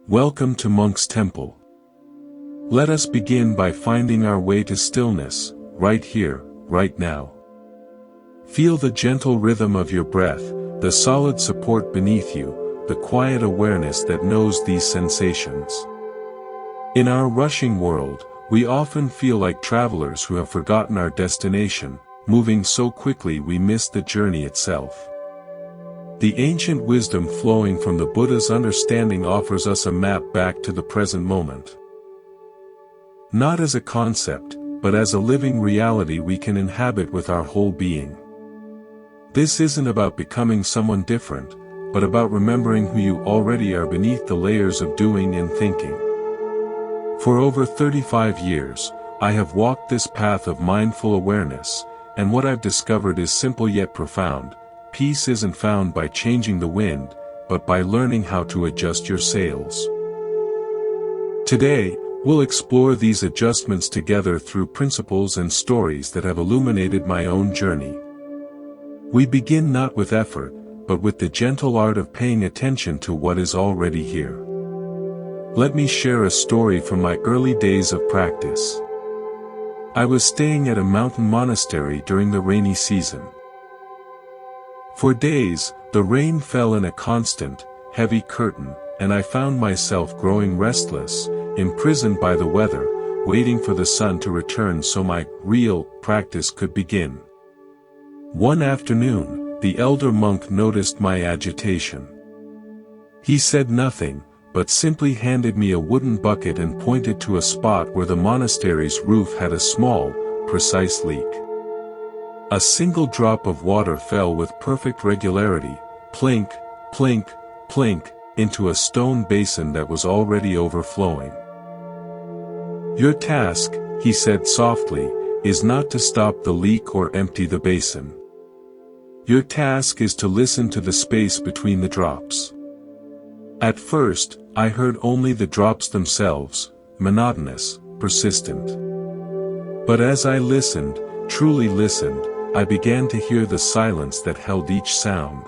Welcome to Monk's Temple. Let us begin by finding our way to stillness, right here, right now. Feel the gentle rhythm of your breath, the solid support beneath you, the quiet awareness that knows these sensations. In our rushing world, we often feel like travelers who have forgotten our destination, moving so quickly we miss the journey itself. The ancient wisdom flowing from the Buddha's understanding offers us a map back to the present moment. Not as a concept, but as a living reality we can inhabit with our whole being. This isn't about becoming someone different, but about remembering who you already are beneath the layers of doing and thinking. For over 35 years, I have walked this path of mindful awareness, and what I've discovered is simple yet profound. Peace isn't found by changing the wind, but by learning how to adjust your sails. Today, we'll explore these adjustments together through principles and stories that have illuminated my own journey. We begin not with effort, but with the gentle art of paying attention to what is already here. Let me share a story from my early days of practice. I was staying at a mountain monastery during the rainy season. For days, the rain fell in a constant, heavy curtain, and I found myself growing restless, imprisoned by the weather, waiting for the sun to return so my real practice could begin. One afternoon, the elder monk noticed my agitation. He said nothing, but simply handed me a wooden bucket and pointed to a spot where the monastery's roof had a small, precise leak. A single drop of water fell with perfect regularity, plink, plink, plink, into a stone basin that was already overflowing. Your task, he said softly, is not to stop the leak or empty the basin. Your task is to listen to the space between the drops. At first, I heard only the drops themselves, monotonous, persistent. But as I listened, truly listened, I began to hear the silence that held each sound.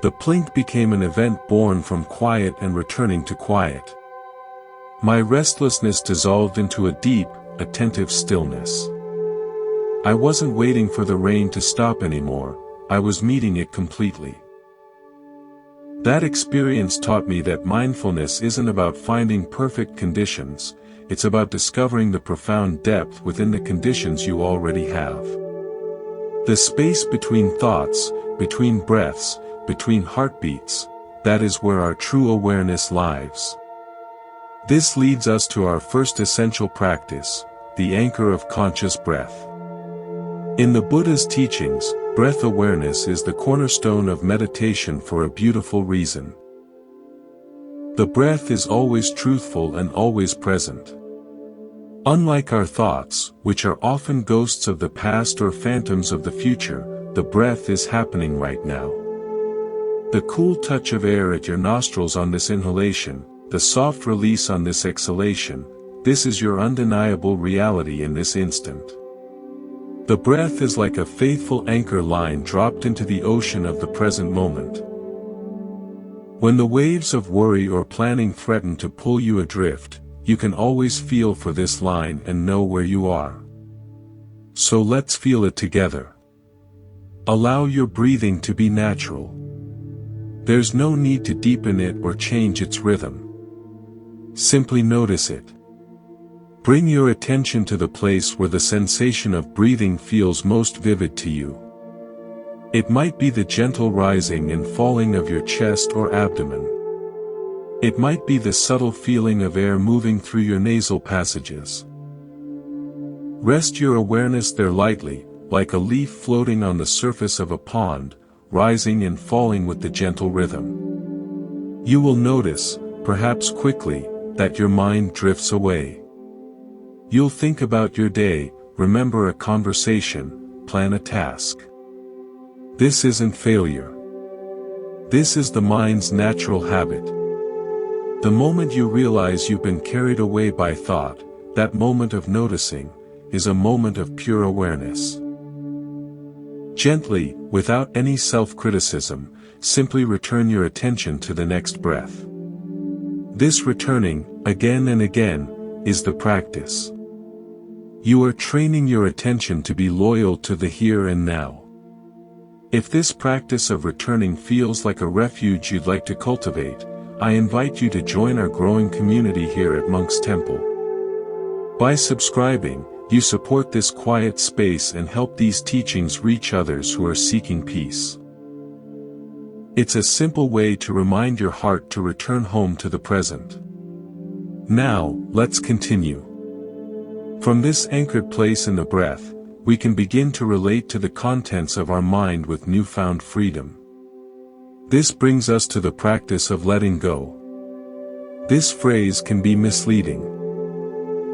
The plink became an event born from quiet and returning to quiet. My restlessness dissolved into a deep, attentive stillness. I wasn't waiting for the rain to stop anymore, I was meeting it completely. That experience taught me that mindfulness isn't about finding perfect conditions, it's about discovering the profound depth within the conditions you already have. The space between thoughts, between breaths, between heartbeats, that is where our true awareness lies. This leads us to our first essential practice, the anchor of conscious breath. In the Buddha's teachings, breath awareness is the cornerstone of meditation for a beautiful reason. The breath is always truthful and always present. Unlike our thoughts, which are often ghosts of the past or phantoms of the future, the breath is happening right now. The cool touch of air at your nostrils on this inhalation, the soft release on this exhalation, this is your undeniable reality in this instant. The breath is like a faithful anchor line dropped into the ocean of the present moment. When the waves of worry or planning threaten to pull you adrift, you can always feel for this line and know where you are. So let's feel it together. Allow your breathing to be natural. There's no need to deepen it or change its rhythm. Simply notice it. Bring your attention to the place where the sensation of breathing feels most vivid to you. It might be the gentle rising and falling of your chest or abdomen. It might be the subtle feeling of air moving through your nasal passages. Rest your awareness there lightly, like a leaf floating on the surface of a pond, rising and falling with the gentle rhythm. You will notice, perhaps quickly, that your mind drifts away. You'll think about your day, remember a conversation, plan a task. This isn't failure. This is the mind's natural habit. The moment you realize you've been carried away by thought, that moment of noticing, is a moment of pure awareness. Gently, without any self-criticism, simply return your attention to the next breath. This returning, again and again, is the practice. You are training your attention to be loyal to the here and now. If this practice of returning feels like a refuge you'd like to cultivate, I invite you to join our growing community here at Monk's Temple. By subscribing, you support this quiet space and help these teachings reach others who are seeking peace. It's a simple way to remind your heart to return home to the present. Now, let's continue. From this anchored place in the breath, we can begin to relate to the contents of our mind with newfound freedom. This brings us to the practice of letting go. This phrase can be misleading.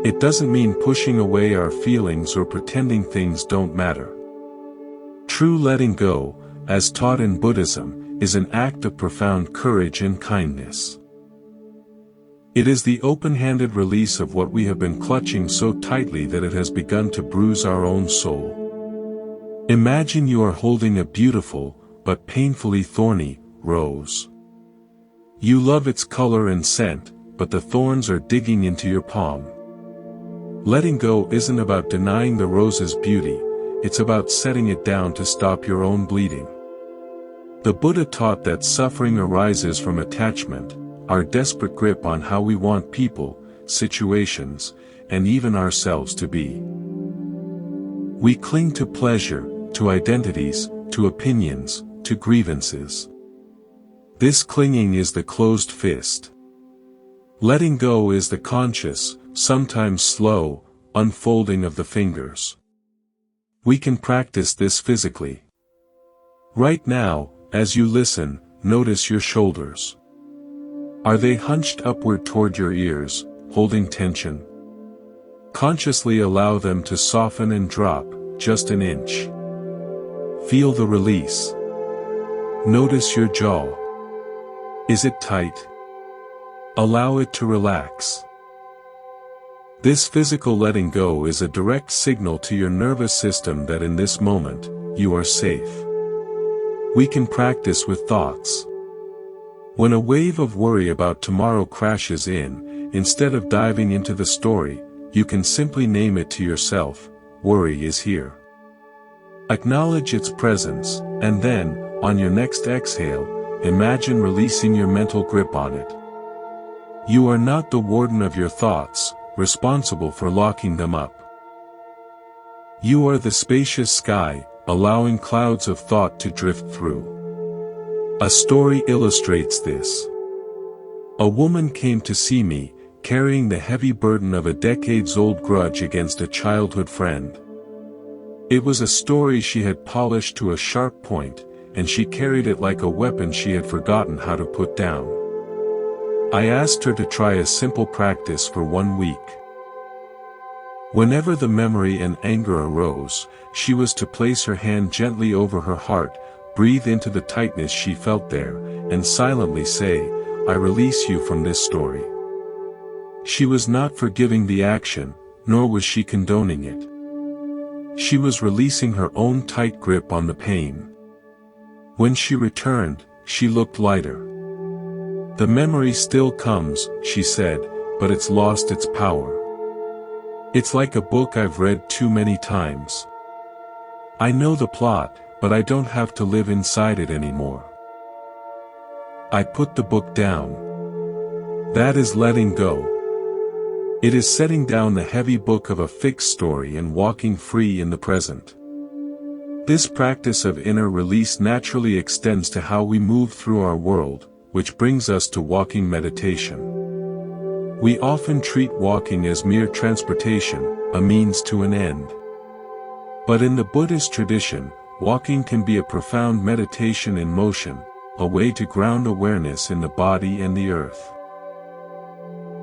It doesn't mean pushing away our feelings or pretending things don't matter. True letting go, as taught in Buddhism, is an act of profound courage and kindness. It is the open-handed release of what we have been clutching so tightly that it has begun to bruise our own soul. Imagine you are holding a beautiful, but painfully thorny, rose. You love its color and scent, but the thorns are digging into your palm. Letting go isn't about denying the rose's beauty, it's about setting it down to stop your own bleeding. The Buddha taught that suffering arises from attachment, our desperate grip on how we want people, situations, and even ourselves to be. We cling to pleasure, to identities, to opinions, to grievances. This clinging is the closed fist. Letting go is the conscious, sometimes slow, unfolding of the fingers. We can practice this physically. Right now, as you listen, notice your shoulders. Are they hunched upward toward your ears, holding tension? Consciously allow them to soften and drop, just an inch. Feel the release. Notice your jaw. Is it tight? Allow it to relax. This physical letting go is a direct signal to your nervous system that in this moment, you are safe. We can practice with thoughts. When a wave of worry about tomorrow crashes in, instead of diving into the story, you can simply name it to yourself, worry is here. Acknowledge its presence, and then, on your next exhale, imagine releasing your mental grip on it. You are not the warden of your thoughts, responsible for locking them up. You are the spacious sky, allowing clouds of thought to drift through. A story illustrates this. A woman came to see me, carrying the heavy burden of a decades-old grudge against a childhood friend. It was a story she had polished to a sharp point, and she carried it like a weapon she had forgotten how to put down. I asked her to try a simple practice for 1 week. Whenever the memory and anger arose, she was to place her hand gently over her heart, breathe into the tightness she felt there, and silently say, I release you from this story. She was not forgiving the action, nor was she condoning it. She was releasing her own tight grip on the pain. When she returned, she looked lighter. The memory still comes, she said, but it's lost its power. It's like a book I've read too many times. I know the plot, but I don't have to live inside it anymore. I put the book down. That is letting go. It is setting down the heavy book of a fixed story and walking free in the present. This practice of inner release naturally extends to how we move through our world, which brings us to walking meditation. We often treat walking as mere transportation, a means to an end. But in the Buddhist tradition, walking can be a profound meditation in motion, a way to ground awareness in the body and the earth.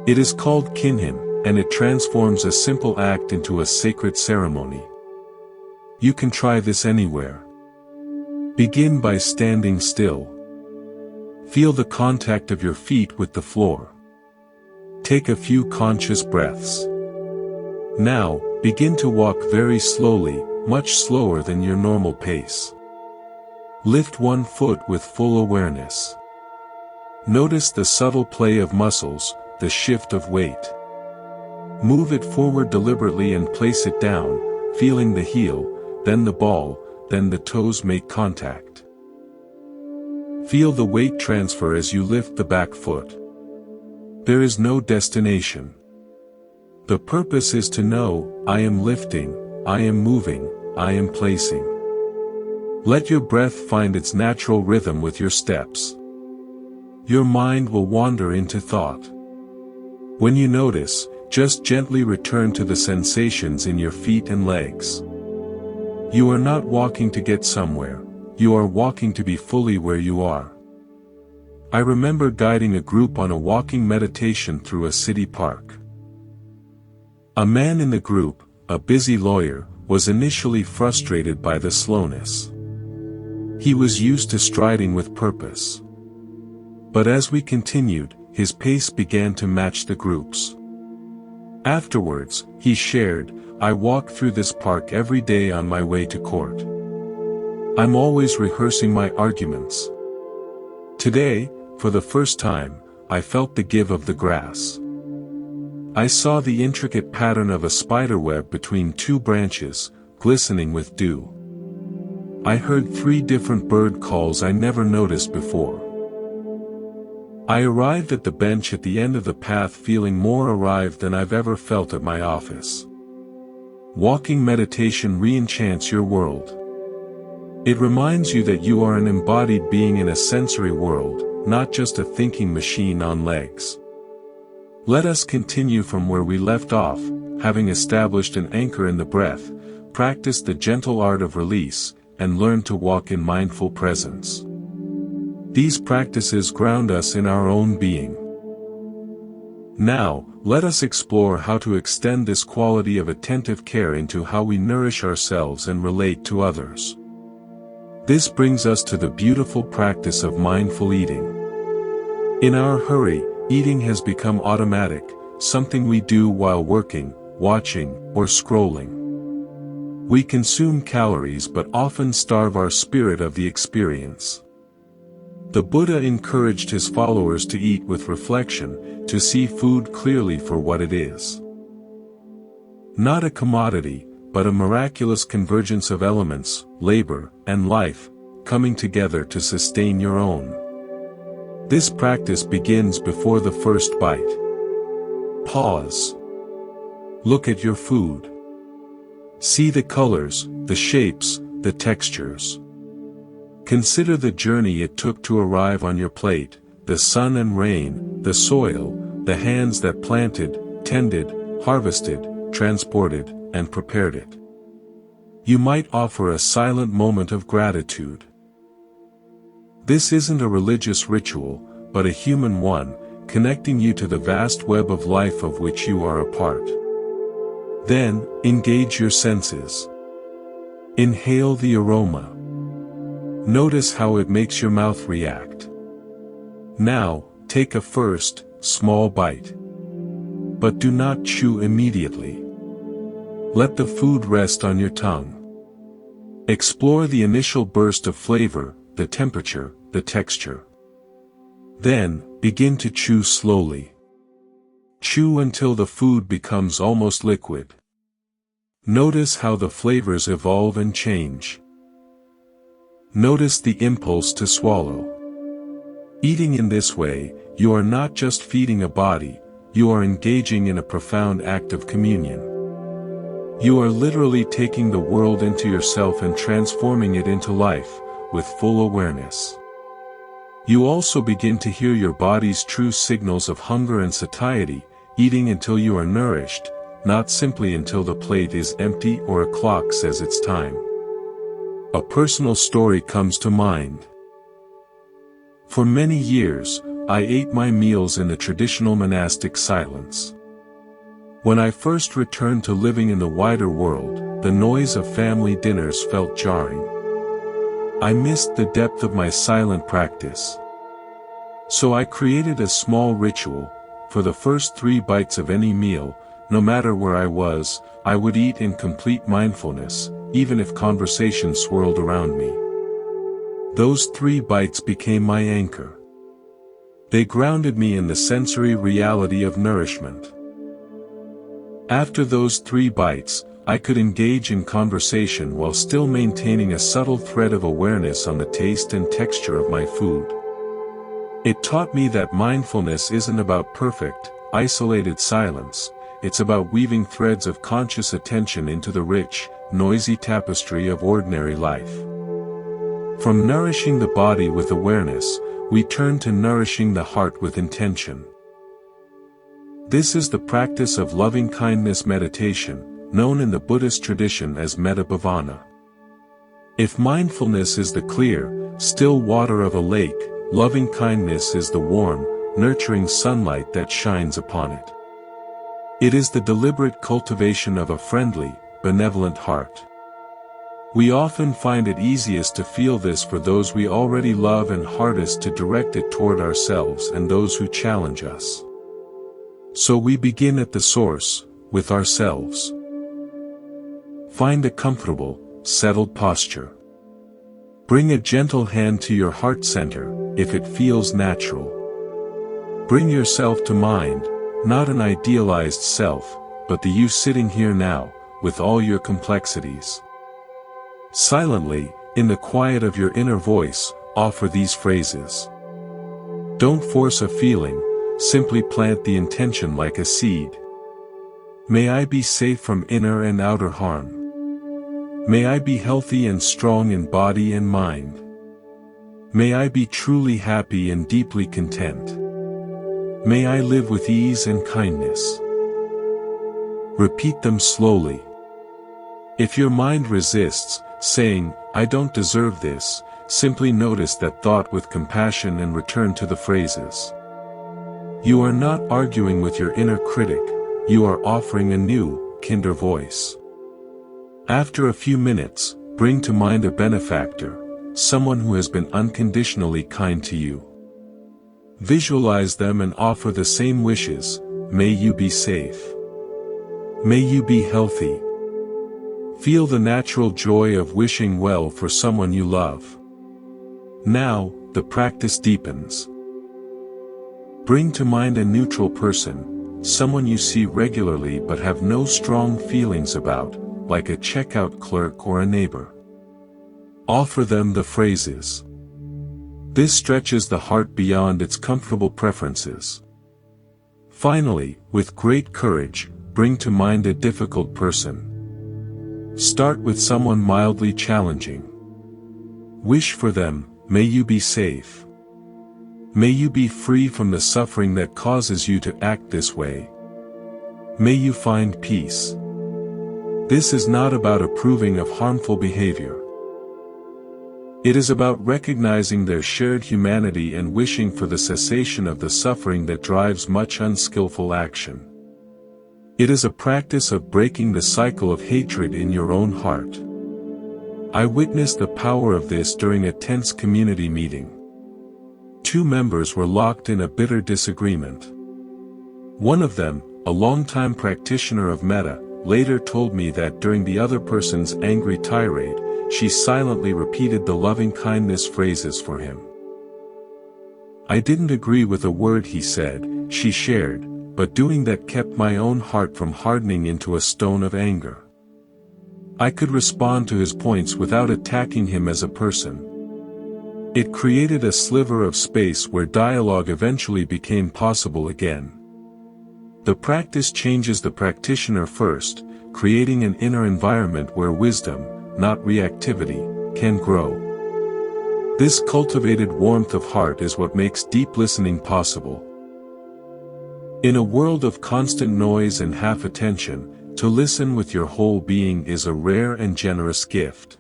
It is called kinhin, and it transforms a simple act into a sacred ceremony. You can try this anywhere. Begin by standing still. Feel the contact of your feet with the floor. Take a few conscious breaths. Now, begin to walk very slowly, much slower than your normal pace. Lift one foot with full awareness. Notice the subtle play of muscles, the shift of weight. Move it forward deliberately and place it down, feeling the heel, then the ball, then the toes make contact. Feel the weight transfer as you lift the back foot. There is no destination. The purpose is to know, I am lifting, I am moving, I am placing. Let your breath find its natural rhythm with your steps. Your mind will wander into thought. When you notice, just gently return to the sensations in your feet and legs. You are not walking to get somewhere, you are walking to be fully where you are. I remember guiding a group on a walking meditation through a city park. A man in the group, a busy lawyer, was initially frustrated by the slowness. He was used to striding with purpose. But as we continued, his pace began to match the group's. Afterwards, he shared, I walk through this park every day on my way to court. I'm always rehearsing my arguments. Today, for the first time, I felt the give of the grass. I saw the intricate pattern of a spiderweb between two branches, glistening with dew. I heard 3 different bird calls I never noticed before. I arrived at the bench at the end of the path feeling more arrived than I've ever felt at my office. Walking meditation re-enchants your world. It reminds you that you are an embodied being in a sensory world, not just a thinking machine on legs. Let us continue from where we left off, having established an anchor in the breath, practice the gentle art of release, and learn to walk in mindful presence. These practices ground us in our own being. Now, let us explore how to extend this quality of attentive care into how we nourish ourselves and relate to others. This brings us to the beautiful practice of mindful eating. In our hurry, eating has become automatic, something we do while working, watching, or scrolling. We consume calories but often starve our spirit of the experience. The Buddha encouraged his followers to eat with reflection, to see food clearly for what it is. Not a commodity, but a miraculous convergence of elements, labor, and life, coming together to sustain your own. This practice begins before the first bite. Pause. Look at your food. See the colors, the shapes, the textures. Consider the journey it took to arrive on your plate, the sun and rain, the soil, the hands that planted, tended, harvested, transported, and prepared it. You might offer a silent moment of gratitude. This isn't a religious ritual, but a human one, connecting you to the vast web of life of which you are a part. Then, engage your senses. Inhale the aroma. Notice how it makes your mouth react. Now, take a first, small bite. But do not chew immediately. Let the food rest on your tongue. Explore the initial burst of flavor, the temperature, the texture. Then, begin to chew slowly. Chew until the food becomes almost liquid. Notice how the flavors evolve and change. Notice the impulse to swallow. Eating in this way, you are not just feeding a body, you are engaging in a profound act of communion. You are literally taking the world into yourself and transforming it into life, with full awareness. You also begin to hear your body's true signals of hunger and satiety, eating until you are nourished, not simply until the plate is empty or a clock says it's time. A personal story comes to mind. For many years, I ate my meals in the traditional monastic silence. When I first returned to living in the wider world, the noise of family dinners felt jarring. I missed the depth of my silent practice. So I created a small ritual. For the first 3 bites of any meal, no matter where I was, I would eat in complete mindfulness, even if conversation swirled around me. Those 3 bites became my anchor. They grounded me in the sensory reality of nourishment. After those 3 bites, I could engage in conversation while still maintaining a subtle thread of awareness on the taste and texture of my food. It taught me that mindfulness isn't about perfect, isolated silence, it's about weaving threads of conscious attention into the rich, noisy tapestry of ordinary life. From nourishing the body with awareness, we turn to nourishing the heart with intention. This is the practice of loving-kindness meditation, known in the Buddhist tradition as metta bhavana. If mindfulness is the clear, still water of a lake, loving-kindness is the warm, nurturing sunlight that shines upon it. It is the deliberate cultivation of a friendly, benevolent heart. We often find it easiest to feel this for those we already love and hardest to direct it toward ourselves and those who challenge us. So we begin at the source, with ourselves. Find a comfortable, settled posture. Bring a gentle hand to your heart center, if it feels natural. Bring yourself to mind, not an idealized self, but the you sitting here now, with all your complexities. Silently, in the quiet of your inner voice, offer these phrases. Don't force a feeling, simply plant the intention like a seed. May I be safe from inner and outer harm. May I be healthy and strong in body and mind. May I be truly happy and deeply content. May I live with ease and kindness. Repeat them slowly. If your mind resists, saying, I don't deserve this, simply notice that thought with compassion and return to the phrases. You are not arguing with your inner critic, you are offering a new, kinder voice. After a few minutes, bring to mind a benefactor, someone who has been unconditionally kind to you. Visualize them and offer the same wishes. May you be safe. May you be healthy. Feel the natural joy of wishing well for someone you love. Now, the practice deepens. Bring to mind a neutral person, someone you see regularly but have no strong feelings about, like a checkout clerk or a neighbor. Offer them the phrases. This stretches the heart beyond its comfortable preferences. Finally, with great courage, bring to mind a difficult person. Start with someone mildly challenging. Wish for them, may you be safe. May you be free from the suffering that causes you to act this way. May you find peace. This is not about approving of harmful behavior. It is about recognizing their shared humanity and wishing for the cessation of the suffering that drives much unskillful action. It is a practice of breaking the cycle of hatred in your own heart. I witnessed the power of this during a tense community meeting. 2 members were locked in a bitter disagreement. One of them, a longtime practitioner of metta, later told me that during the other person's angry tirade, she silently repeated the loving-kindness phrases for him. I didn't agree with a word he said, she shared, but doing that kept my own heart from hardening into a stone of anger. I could respond to his points without attacking him as a person. It created a sliver of space where dialogue eventually became possible again. The practice changes the practitioner first, creating an inner environment where wisdom, not reactivity, can grow. This cultivated warmth of heart is what makes deep listening possible. In a world of constant noise and half-attention, to listen with your whole being is a rare and generous gift.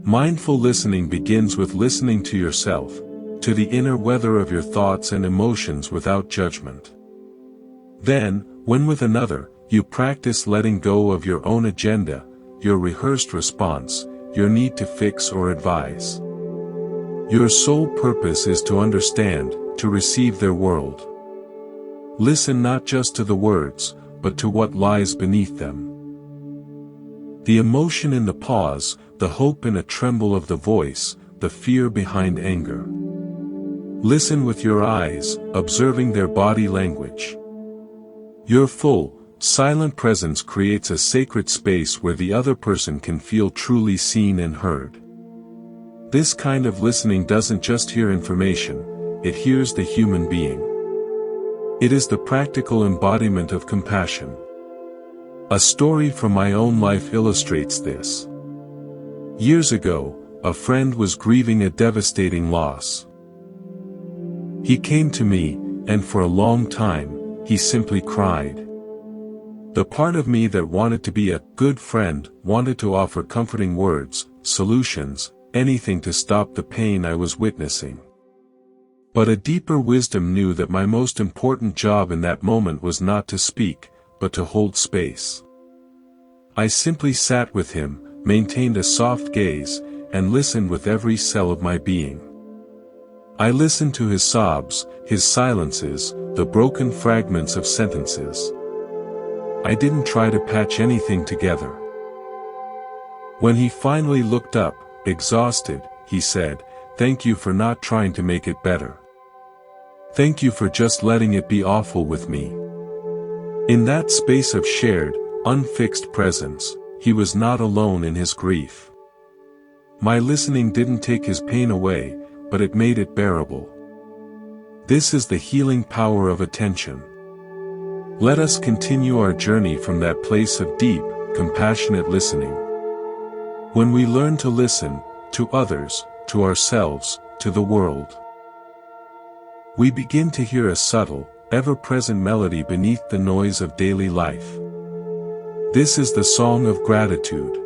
Mindful listening begins with listening to yourself, to the inner weather of your thoughts and emotions without judgment. Then, when with another, you practice letting go of your own agenda, your rehearsed response, your need to fix or advise. Your sole purpose is to understand, to receive their world. Listen not just to the words, but to what lies beneath them. The emotion in the pause, the hope in a tremble of the voice, the fear behind anger. Listen with your eyes, observing their body language. Your full, silent presence creates a sacred space where the other person can feel truly seen and heard. This kind of listening doesn't just hear information, it hears the human being. It is the practical embodiment of compassion. A story from my own life illustrates this. Years ago, a friend was grieving a devastating loss. He came to me, and for a long time, he simply cried. The part of me that wanted to be a good friend wanted to offer comforting words, solutions, anything to stop the pain I was witnessing. But a deeper wisdom knew that my most important job in that moment was not to speak, but to hold space. I simply sat with him, maintained a soft gaze, and listened with every cell of my being. I listened to his sobs, his silences, the broken fragments of sentences. I didn't try to patch anything together. When he finally looked up, exhausted, he said, "Thank you for not trying to make it better. Thank you for just letting it be awful with me." In that space of shared, unfixed presence, he was not alone in his grief. My listening didn't take his pain away, but it made it bearable. This is the healing power of attention. Let us continue our journey from that place of deep, compassionate listening. When we learn to listen, to others, to ourselves, to the world, we begin to hear a subtle, ever-present melody beneath the noise of daily life. This is the song of gratitude.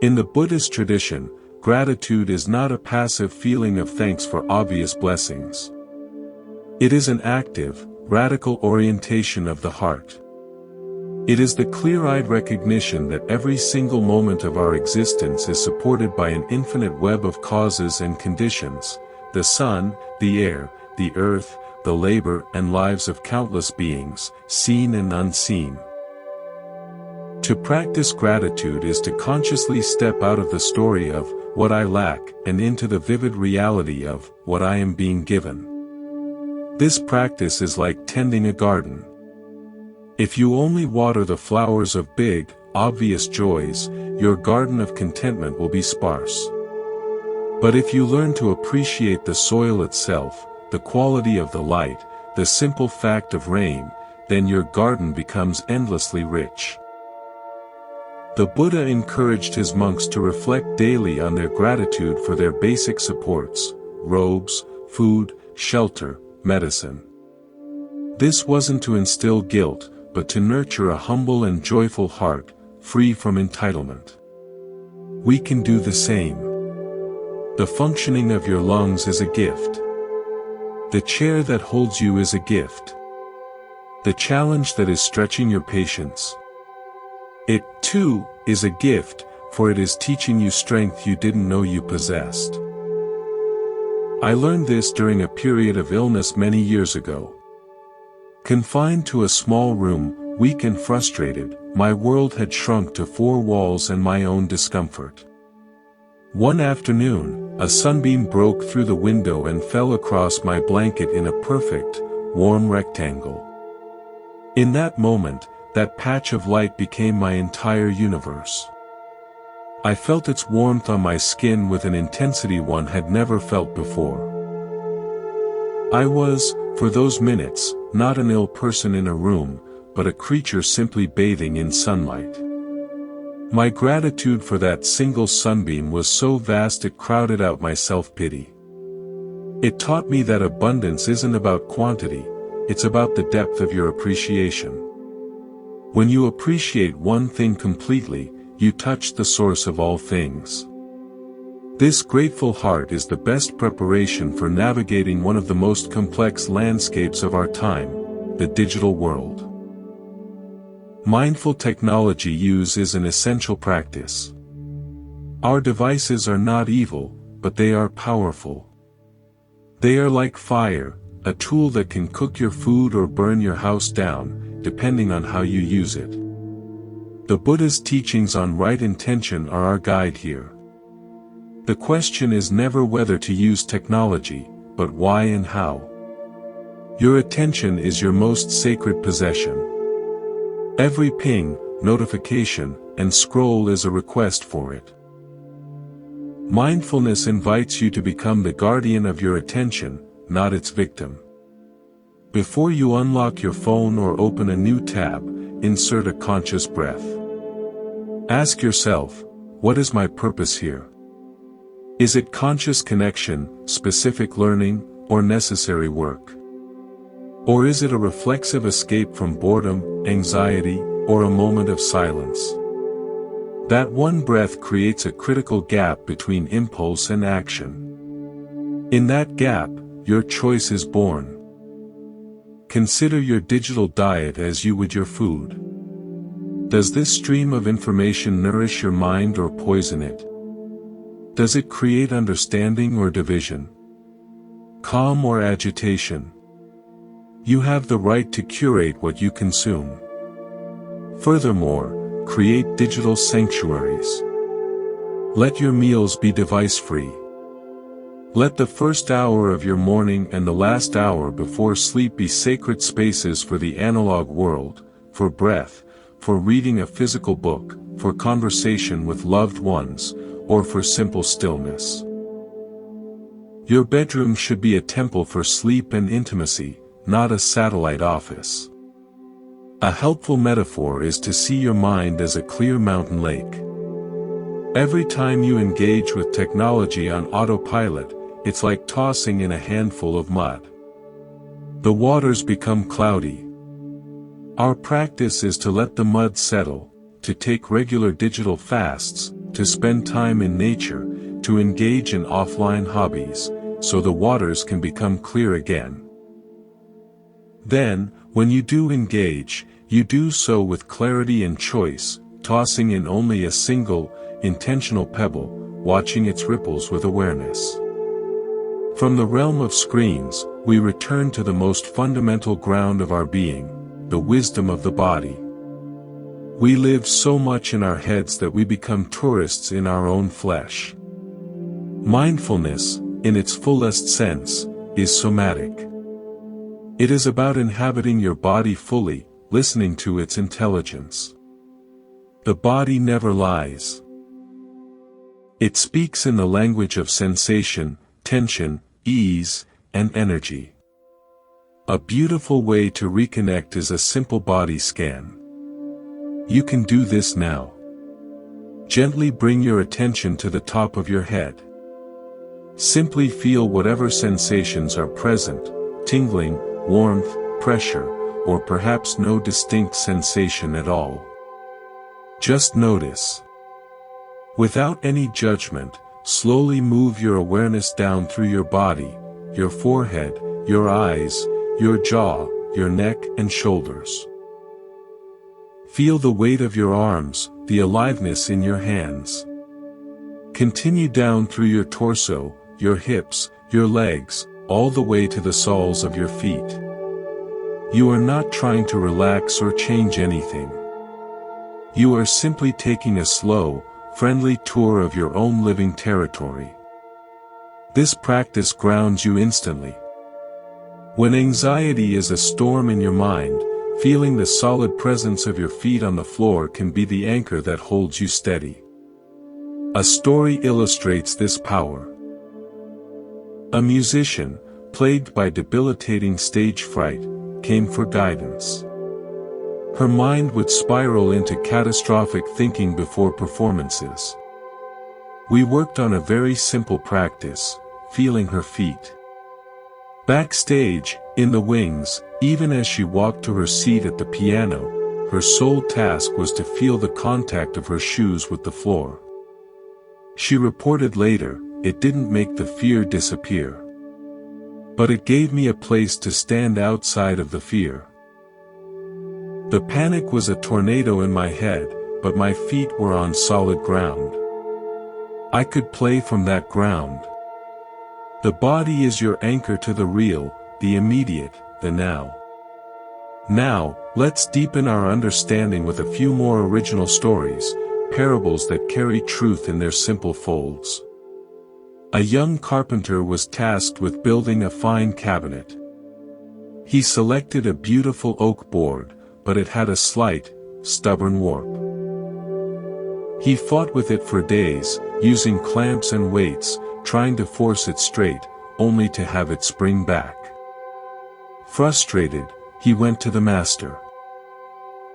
In the Buddhist tradition, gratitude is not a passive feeling of thanks for obvious blessings. It is an active, radical orientation of the heart. It is the clear-eyed recognition that every single moment of our existence is supported by an infinite web of causes and conditions: the sun, the air, the earth, the labor and lives of countless beings, seen and unseen. To practice gratitude is to consciously step out of the story of what I lack and into the vivid reality of what I am being given. This practice is like tending a garden. If you only water the flowers of big, obvious joys, your garden of contentment will be sparse. But if you learn to appreciate the soil itself, the quality of the light, the simple fact of rain, then your garden becomes endlessly rich. The Buddha encouraged his monks to reflect daily on their gratitude for their basic supports: robes, food, shelter, medicine. This wasn't to instill guilt, but to nurture a humble and joyful heart, free from entitlement. We can do the same. The functioning of your lungs is a gift. The chair that holds you is a gift. The challenge that is stretching your patience, it, too, is a gift, for it is teaching you strength you didn't know you possessed. I learned this during a period of illness many years ago. Confined to a small room, weak and frustrated, my world had shrunk to four walls and my own discomfort. One afternoon, a sunbeam broke through the window and fell across my blanket in a perfect, warm rectangle. In that moment, that patch of light became my entire universe. I felt its warmth on my skin with an intensity one had never felt before. I was, for those minutes, not an ill person in a room, but a creature simply bathing in sunlight. My gratitude for that single sunbeam was so vast it crowded out my self-pity. It taught me that abundance isn't about quantity, it's about the depth of your appreciation. When you appreciate one thing completely, you touch the source of all things. This grateful heart is the best preparation for navigating one of the most complex landscapes of our time, the digital world. Mindful technology use is an essential practice. Our devices are not evil, but they are powerful. They are like fire, a tool that can cook your food or burn your house down, depending on how you use it. The Buddha's teachings on right intention are our guide here. The question is never whether to use technology, but why and how. Your attention is your most sacred possession. Every ping, notification, and scroll is a request for it. Mindfulness invites you to become the guardian of your attention, not its victim. Before you unlock your phone or open a new tab, insert a conscious breath. Ask yourself, what is my purpose here? Is it conscious connection, specific learning, or necessary work? Or is it a reflexive escape from boredom, anxiety, or a moment of silence? That one breath creates a critical gap between impulse and action. In that gap, your choice is born. Consider your digital diet as you would your food. Does this stream of information nourish your mind or poison it? Does it create understanding or division? Calm or agitation? You have the right to curate what you consume. Furthermore, create digital sanctuaries. Let your meals be device-free. Let the first hour of your morning and the last hour before sleep be sacred spaces for the analog world, for breath, for reading a physical book, for conversation with loved ones, or for simple stillness. Your bedroom should be a temple for sleep and intimacy, not a satellite office. A helpful metaphor is to see your mind as a clear mountain lake. Every time you engage with technology on autopilot, it's like tossing in a handful of mud. The waters become cloudy. Our practice is to let the mud settle, to take regular digital fasts, to spend time in nature, to engage in offline hobbies, so the waters can become clear again. Then, when you do engage, you do so with clarity and choice, tossing in only a single, intentional pebble, watching its ripples with awareness. From the realm of screens, we return to the most fundamental ground of our being, the wisdom of the body. We live so much in our heads that we become tourists in our own flesh. Mindfulness, in its fullest sense, is somatic. It is about inhabiting your body fully, listening to its intelligence. The body never lies. It speaks in the language of sensation, tension, ease, and energy. A beautiful way to reconnect is a simple body scan. You can do this now. Gently bring your attention to the top of your head. Simply feel whatever sensations are present, tingling, warmth, pressure, or perhaps no distinct sensation at all. Just notice. Without any judgment, slowly move your awareness down through your body, your forehead, your eyes, your jaw, your neck and shoulders. Feel the weight of your arms, the aliveness in your hands. Continue down through your torso, your hips, your legs, all the way to the soles of your feet. You are not trying to relax or change anything. You are simply taking a slow, friendly tour of your own living territory. This practice grounds you instantly. When anxiety is a storm in your mind, feeling the solid presence of your feet on the floor can be the anchor that holds you steady. A story illustrates this power. A musician, plagued by debilitating stage fright, came for guidance. Her mind would spiral into catastrophic thinking before performances. We worked on a very simple practice, feeling her feet. Backstage, in the wings, even as she walked to her seat at the piano, her sole task was to feel the contact of her shoes with the floor. She reported later, it didn't make the fear disappear. But it gave me a place to stand outside of the fear. The panic was a tornado in my head, but my feet were on solid ground. I could play from that ground. The body is your anchor to the real, the immediate, the now. Now, let's deepen our understanding with a few more original stories, parables that carry truth in their simple folds. A young carpenter was tasked with building a fine cabinet. He selected a beautiful oak board, but it had a slight, stubborn warp. He fought with it for days, using clamps and weights, trying to force it straight, only to have it spring back. Frustrated, he went to the master.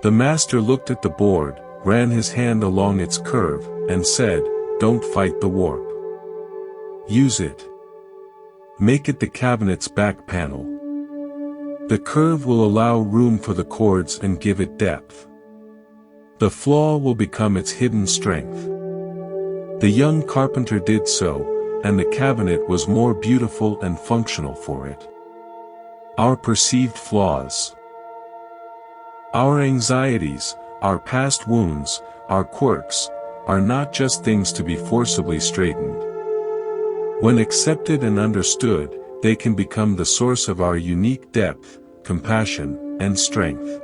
The master looked at the board, ran his hand along its curve, and said, "Don't fight the warp. Use it. Make it the cabinet's back panel. The curve will allow room for the chords and give it depth. The flaw will become its hidden strength." The young carpenter did so, and the cabinet was more beautiful and functional for it. Our perceived flaws. Our anxieties, our past wounds, our quirks, are not just things to be forcibly straightened. When accepted and understood, they can become the source of our unique depth, compassion, and strength.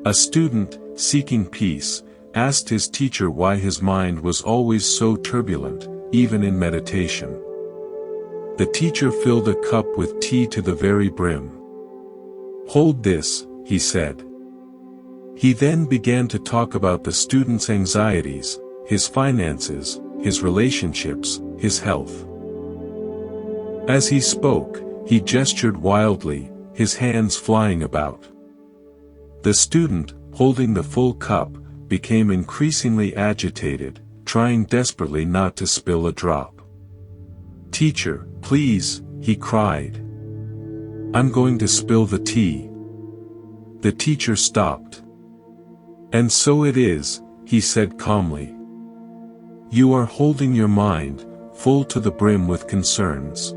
A student, seeking peace, asked his teacher why his mind was always so turbulent, even in meditation. The teacher filled a cup with tea to the very brim. "Hold this," he said. He then began to talk about the student's anxieties, his finances, his relationships, his health. As he spoke, he gestured wildly, his hands flying about. The student, holding the full cup, became increasingly agitated, trying desperately not to spill a drop. "Teacher, please," he cried. "I'm going to spill the tea." The teacher stopped. "And so it is," he said calmly. "You are holding your mind, full to the brim with concerns.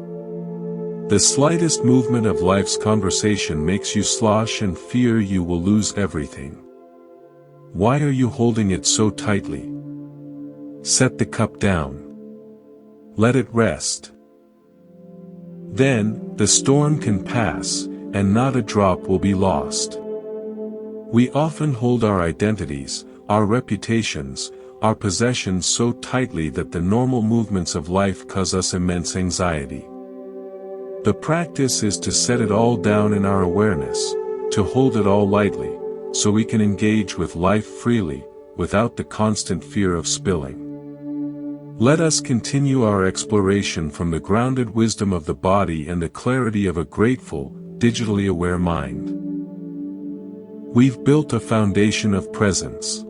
The slightest movement of life's conversation makes you slosh and fear you will lose everything. Why are you holding it so tightly? Set the cup down. Let it rest. Then, the storm can pass, and not a drop will be lost." We often hold our identities, our reputations, our possessions so tightly that the normal movements of life cause us immense anxiety. The practice is to set it all down in our awareness, to hold it all lightly, so we can engage with life freely, without the constant fear of spilling. Let us continue our exploration from the grounded wisdom of the body and the clarity of a grateful, digitally aware mind. We've built a foundation of presence.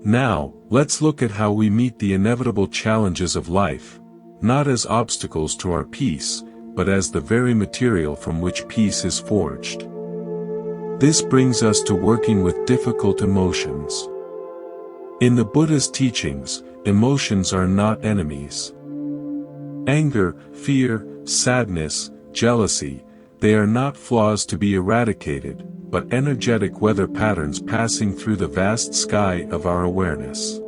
Now, let's look at how we meet the inevitable challenges of life, not as obstacles to our peace, but as the very material from which peace is forged. This brings us to working with difficult emotions. In the Buddhist teachings, emotions are not enemies. Anger, fear, sadness, jealousy, they are not flaws to be eradicated, but energetic weather patterns passing through the vast sky of our awareness.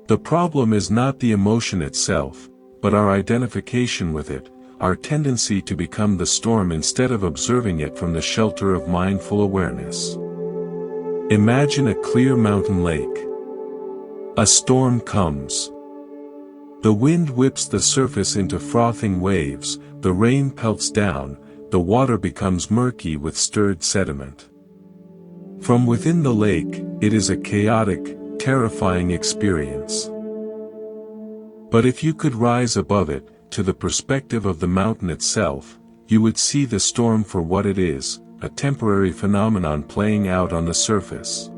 The problem is not the emotion itself, but our identification with it, our tendency to become the storm instead of observing it from the shelter of mindful awareness. Imagine a clear mountain lake. A storm comes. The wind whips the surface into frothing waves, the rain pelts down, the water becomes murky with stirred sediment. From within the lake, it is a chaotic, terrifying experience. But if you could rise above it, to the perspective of the mountain itself, you would see the storm for what it is, a temporary phenomenon playing out on the surface.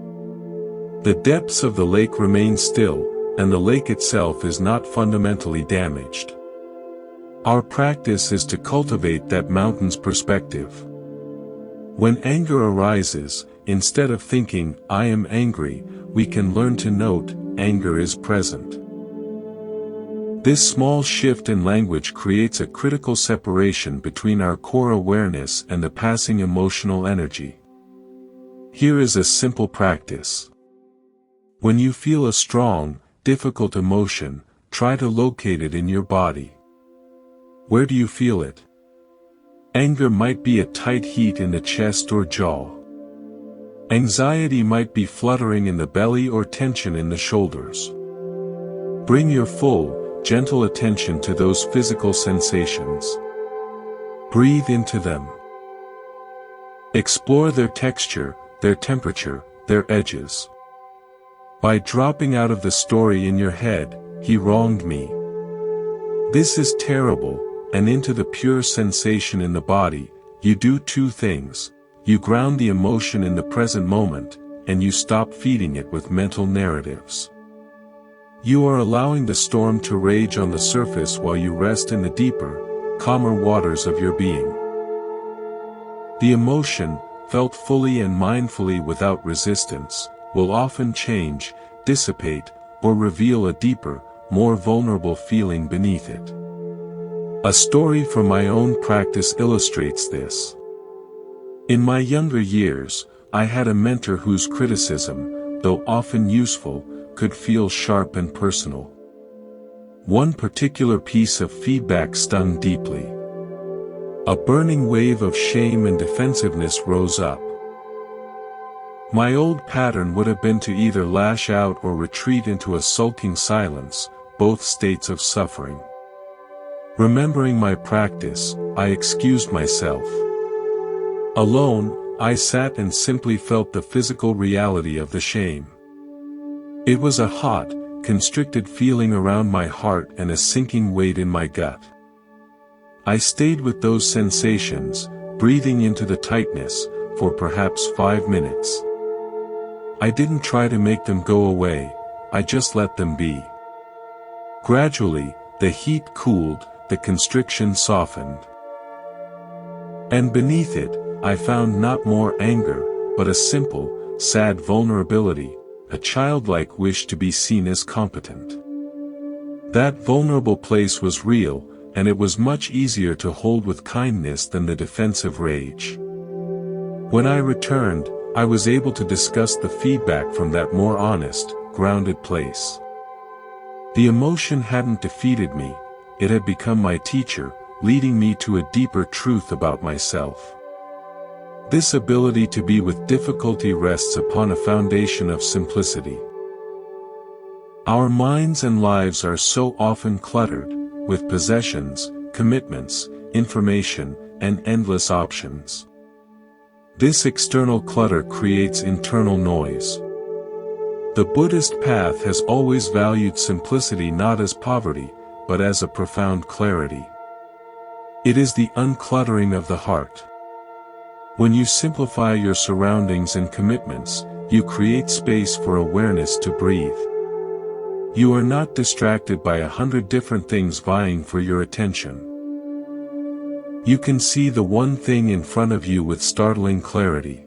The depths of the lake remain still, and the lake itself is not fundamentally damaged. Our practice is to cultivate that mountain's perspective. When anger arises, instead of thinking, "I am angry," we can learn to note, anger is present. This small shift in language creates a critical separation between our core awareness and the passing emotional energy. Here is a simple practice. When you feel a strong, difficult emotion, try to locate it in your body. Where do you feel it? Anger might be a tight heat in the chest or jaw. Anxiety might be fluttering in the belly or tension in the shoulders. Bring your full, gentle attention to those physical sensations. Breathe into them. Explore their texture, their temperature, their edges. By dropping out of the story in your head, "He wronged me. This is terrible," and into the pure sensation in the body, you do two things: you ground the emotion in the present moment, and you stop feeding it with mental narratives. You are allowing the storm to rage on the surface while you rest in the deeper, calmer waters of your being. The emotion, felt fully and mindfully without resistance, will often change, dissipate, or reveal a deeper, more vulnerable feeling beneath it. A story from my own practice illustrates this. In my younger years, I had a mentor whose criticism, though often useful, could feel sharp and personal. One particular piece of feedback stung deeply. A burning wave of shame and defensiveness rose up. My old pattern would have been to either lash out or retreat into a sulking silence, both states of suffering. Remembering my practice, I excused myself. Alone, I sat and simply felt the physical reality of the shame. It was a hot, constricted feeling around my heart and a sinking weight in my gut. I stayed with those sensations, breathing into the tightness, for perhaps 5 minutes. I didn't try to make them go away, I just let them be. Gradually, the heat cooled, the constriction softened. And beneath it, I found not more anger, but a simple, sad vulnerability, a childlike wish to be seen as competent. That vulnerable place was real, and it was much easier to hold with kindness than the defensive rage. When I returned, I was able to discuss the feedback from that more honest, grounded place. The emotion hadn't defeated me, it had become my teacher, leading me to a deeper truth about myself. This ability to be with difficulty rests upon a foundation of simplicity. Our minds and lives are so often cluttered, with possessions, commitments, information, and endless options. This external clutter creates internal noise. The Buddhist path has always valued simplicity not as poverty, but as a profound clarity. It is the uncluttering of the heart. When you simplify your surroundings and commitments, you create space for awareness to breathe. You are not distracted by 100 different things vying for your attention. You can see the one thing in front of you with startling clarity.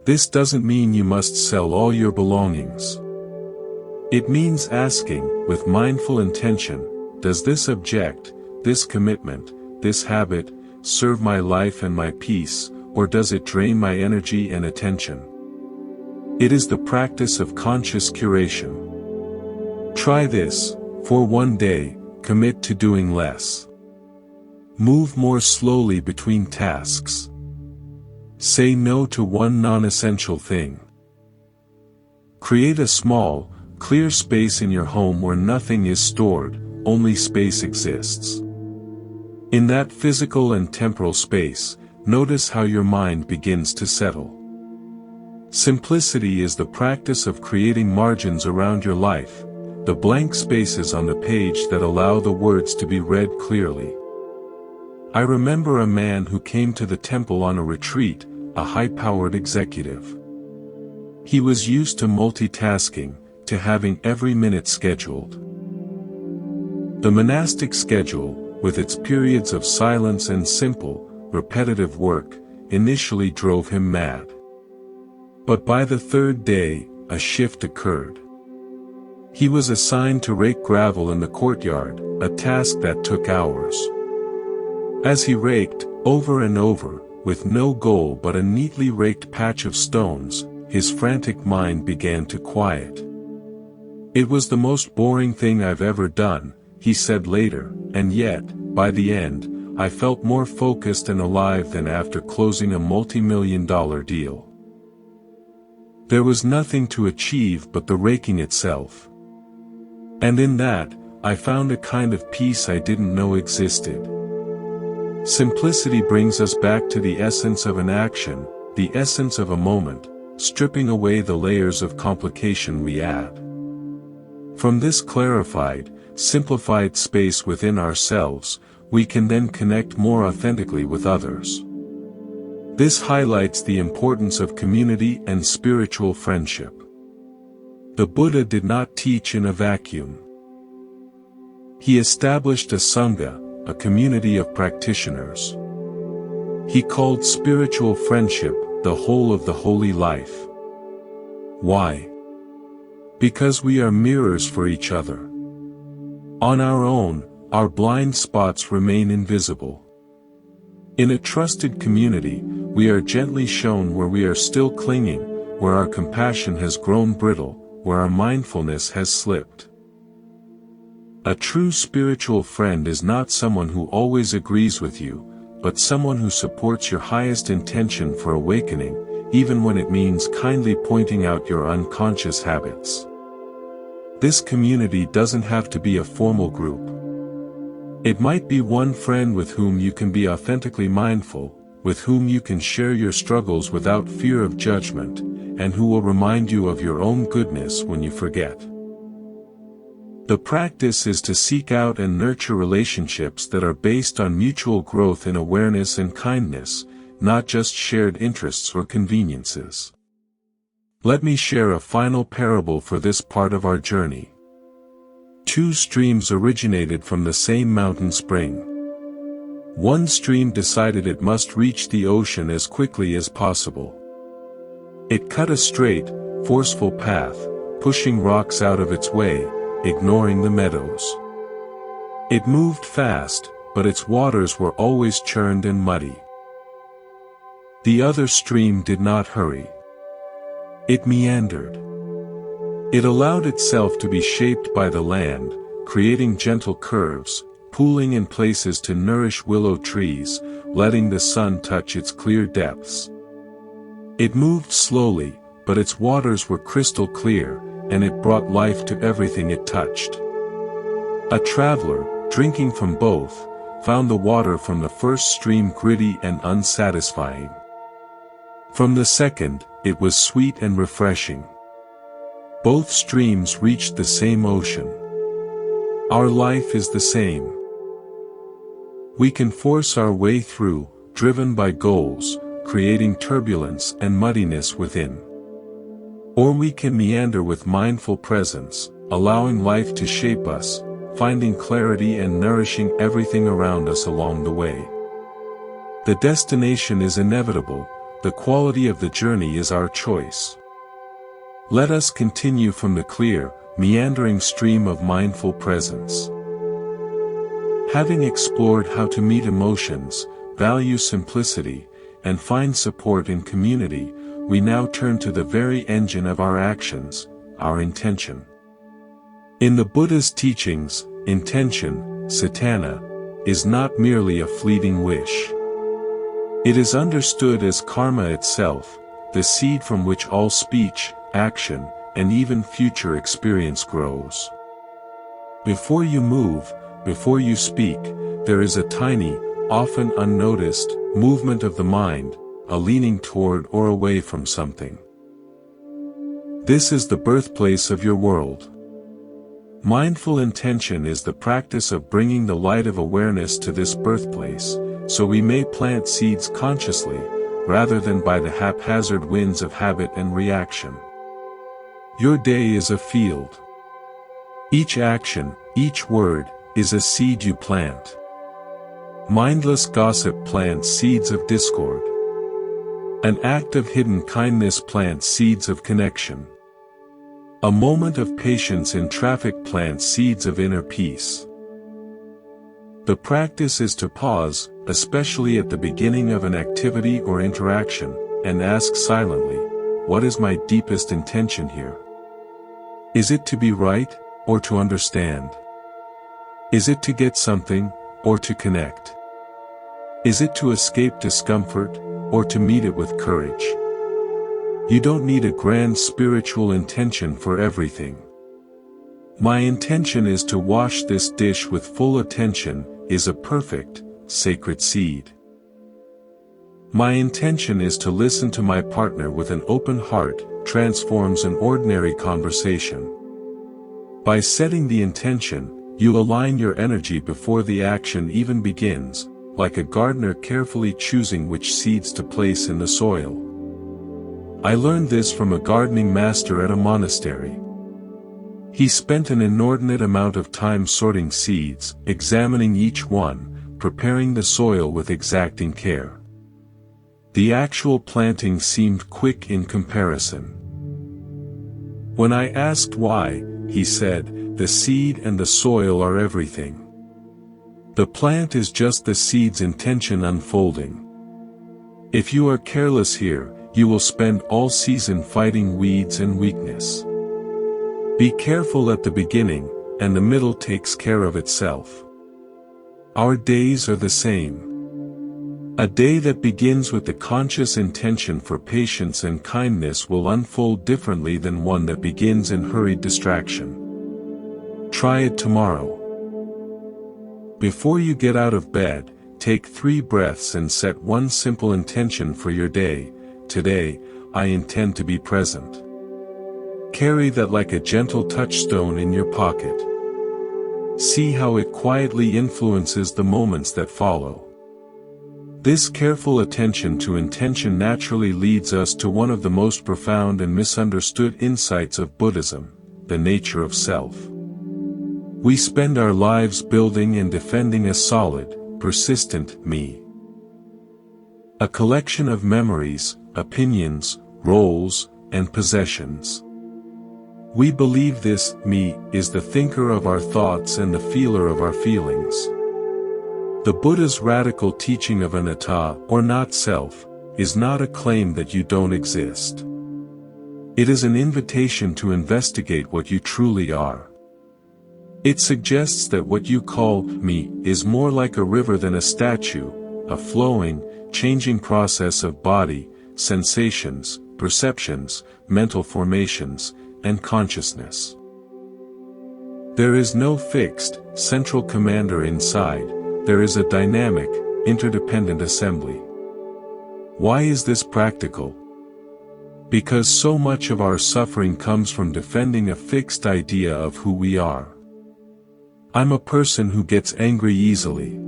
This doesn't mean you must sell all your belongings. It means asking, with mindful intention, does this object, this commitment, this habit, serve my life and my peace, or does it drain my energy and attention? It is the practice of conscious curation. Try this, for one day, commit to doing less. Move more slowly between tasks. Say no to one non-essential thing. Create a small, clear space in your home where nothing is stored, only space exists. In that physical and temporal space, notice how your mind begins to settle. Simplicity is the practice of creating margins around your life, the blank spaces on the page that allow the words to be read clearly. I remember a man who came to the temple on a retreat, a high-powered executive. He was used to multitasking, to having every minute scheduled. The monastic schedule, with its periods of silence and simple, repetitive work, initially drove him mad. But by the third day, a shift occurred. He was assigned to rake gravel in the courtyard, a task that took hours. As he raked, over and over, with no goal but a neatly raked patch of stones, his frantic mind began to quiet. It was the most boring thing I've ever done, he said later, and yet, by the end, I felt more focused and alive than after closing a multi-million-dollar deal. There was nothing to achieve but the raking itself. And in that, I found a kind of peace I didn't know existed. Simplicity brings us back to the essence of an action, the essence of a moment, stripping away the layers of complication we add. From this clarified, simplified space within ourselves, we can then connect more authentically with others. This highlights the importance of community and spiritual friendship. The Buddha did not teach in a vacuum. He established a sangha, a community of practitioners. He called spiritual friendship the whole of the holy life. Why? Because we are mirrors for each other. On our own, our blind spots remain invisible. In a trusted community, we are gently shown where we are still clinging, where our compassion has grown brittle, where our mindfulness has slipped. A true spiritual friend is not someone who always agrees with you, but someone who supports your highest intention for awakening, even when it means kindly pointing out your unconscious habits. This community doesn't have to be a formal group. It might be one friend with whom you can be authentically mindful, with whom you can share your struggles without fear of judgment, and who will remind you of your own goodness when you forget. The practice is to seek out and nurture relationships that are based on mutual growth in awareness and kindness, not just shared interests or conveniences. Let me share a final parable for this part of our journey. Two streams originated from the same mountain spring. One stream decided it must reach the ocean as quickly as possible. It cut a straight, forceful path, pushing rocks out of its way, ignoring the meadows. It moved fast, but its waters were always churned and muddy. The other stream did not hurry. It meandered. It allowed itself to be shaped by the land, creating gentle curves, pooling in places to nourish willow trees, letting the sun touch its clear depths. It moved slowly, but its waters were crystal clear, and it brought life to everything it touched. A traveler, drinking from both, found the water from the first stream gritty and unsatisfying. From the second, it was sweet and refreshing. Both streams reached the same ocean. Our life is the same. We can force our way through, driven by goals, creating turbulence and muddiness within. Or we can meander with mindful presence, allowing life to shape us, finding clarity and nourishing everything around us along the way. The destination is inevitable, the quality of the journey is our choice. Let us continue from the clear, meandering stream of mindful presence. Having explored how to meet emotions, value simplicity, and find support in community, we now turn to the very engine of our actions, our intention. In the Buddha's teachings, intention, satana, is not merely a fleeting wish. It is understood as karma itself, the seed from which all speech, action, and even future experience grows. Before you move, before you speak, there is a tiny, often unnoticed, movement of the mind, a leaning toward or away from something. This is the birthplace of your world. Mindful intention is the practice of bringing the light of awareness to this birthplace, so we may plant seeds consciously, rather than by the haphazard winds of habit and reaction. Your day is a field. Each action, each word, is a seed you plant. Mindless gossip plants seeds of discord. An act of hidden kindness plants seeds of connection. A moment of patience in traffic plants seeds of inner peace. The practice is to pause, especially at the beginning of an activity or interaction, and ask silently, what is my deepest intention here? Is it to be right, or to understand? Is it to get something, or to connect? Is it to escape discomfort, or to meet it with courage? You don't need a grand spiritual intention for everything. My intention is to wash this dish with full attention, is a perfect, sacred seed. My intention is to listen to my partner with an open heart, transforms an ordinary conversation. By setting the intention, you align your energy before the action even begins, like a gardener carefully choosing which seeds to place in the soil. I learned this from a gardening master at a monastery. He spent an inordinate amount of time sorting seeds, examining each one, preparing the soil with exacting care. The actual planting seemed quick in comparison. When I asked why, he said, "The seed and the soil are everything. The plant is just the seed's intention unfolding. If you are careless here, you will spend all season fighting weeds and weakness. Be careful at the beginning, and the middle takes care of itself." Our days are the same. A day that begins with the conscious intention for patience and kindness will unfold differently than one that begins in hurried distraction. Try it tomorrow. Before you get out of bed, take 3 breaths and set one simple intention for your day. Today, I intend to be present. Carry that like a gentle touchstone in your pocket. See how it quietly influences the moments that follow. This careful attention to intention naturally leads us to one of the most profound and misunderstood insights of Buddhism, the nature of self. We spend our lives building and defending a solid, persistent me. A collection of memories, opinions, roles, and possessions. We believe this me is the thinker of our thoughts and the feeler of our feelings. The Buddha's radical teaching of anatta, or not self, is not a claim that you don't exist. It is an invitation to investigate what you truly are. It suggests that what you call me is more like a river than a statue, a flowing, changing process of body, sensations, perceptions, mental formations, and consciousness. There is no fixed, central commander inside. There is a dynamic, interdependent assembly. Why is this practical? Because so much of our suffering comes from defending a fixed idea of who we are. I'm a person who gets angry easily.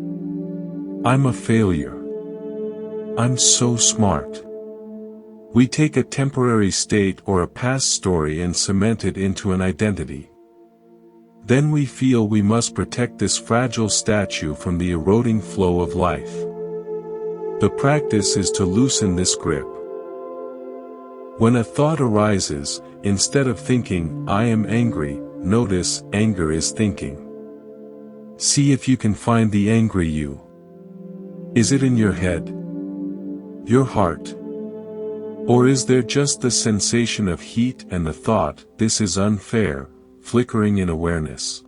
I'm a failure. I'm so smart. We take a temporary state or a past story and cement it into an identity. Then we feel we must protect this fragile statue from the eroding flow of life. The practice is to loosen this grip. When a thought arises, instead of thinking, "I am angry," notice, anger is thinking. See if you can find the angry you. Is it in your head? Your heart? Or is there just the sensation of heat and the thought, "This is unfair," flickering in awareness?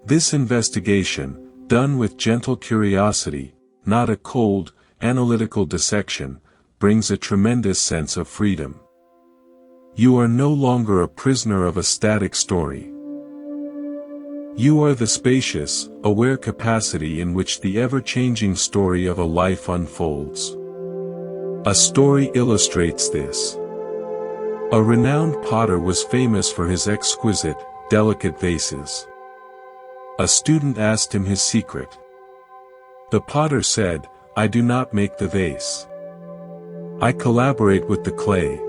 This investigation, done with gentle curiosity, not a cold, analytical dissection, brings a tremendous sense of freedom. You are no longer a prisoner of a static story. You are the spacious, aware capacity in which the ever-changing story of a life unfolds. A story illustrates this. A renowned potter was famous for his exquisite, delicate vases. A student asked him his secret. The potter said, "I do not make the vase. I collaborate with the clay.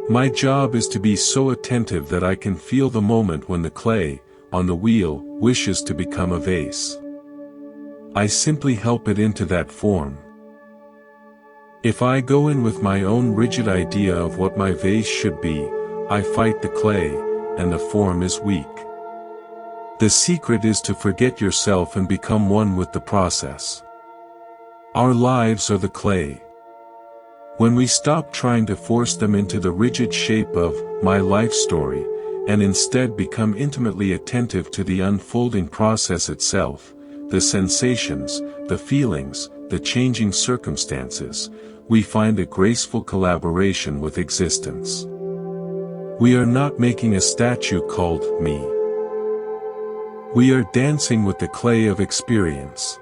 My job is to be so attentive that I can feel the moment when the clay, on the wheel, wishes to become a vase. I simply help it into that form. If I go in with my own rigid idea of what my vase should be, I fight the clay, and the form is weak." The secret is to forget yourself and become one with the process. Our lives are the clay. When we stop trying to force them into the rigid shape of my life story, and instead become intimately attentive to the unfolding process itself, the sensations, the feelings, the changing circumstances, we find a graceful collaboration with existence. We are not making a statue called me. We are dancing with the clay of experience.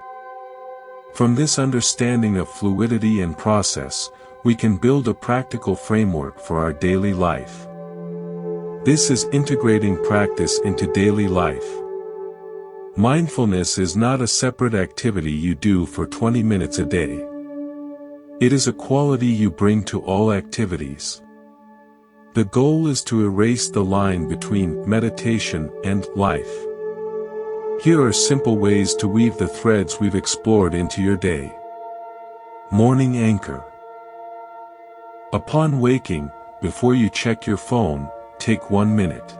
From this understanding of fluidity and process, we can build a practical framework for our daily life. This is integrating practice into daily life. Mindfulness is not a separate activity you do for 20 minutes a day. It is a quality you bring to all activities. The goal is to erase the line between meditation and life. Here are simple ways to weave the threads we've explored into your day. Morning anchor. Upon waking, before you check your phone, take 1 minute.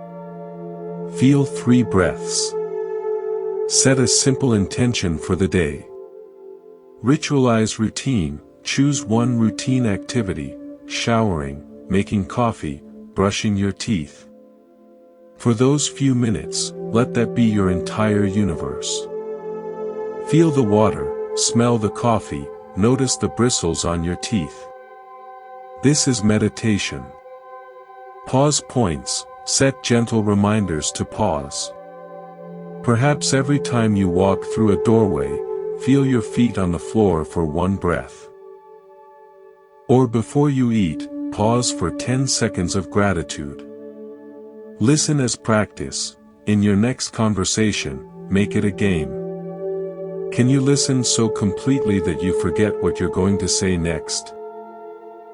Feel 3 breaths. Set a simple intention for the day. Ritualize routine. Choose one routine activity: showering, making coffee, brushing your teeth. For those few minutes, let that be your entire universe. Feel the water, smell the coffee, notice the bristles on your teeth. This is meditation. Pause points. Set gentle reminders to pause. Perhaps every time you walk through a doorway, feel your feet on the floor for 1 breath. Or before you eat, pause for 10 seconds of gratitude. Listen as practice. In your next conversation, make it a game. Can you listen so completely that you forget what you're going to say next?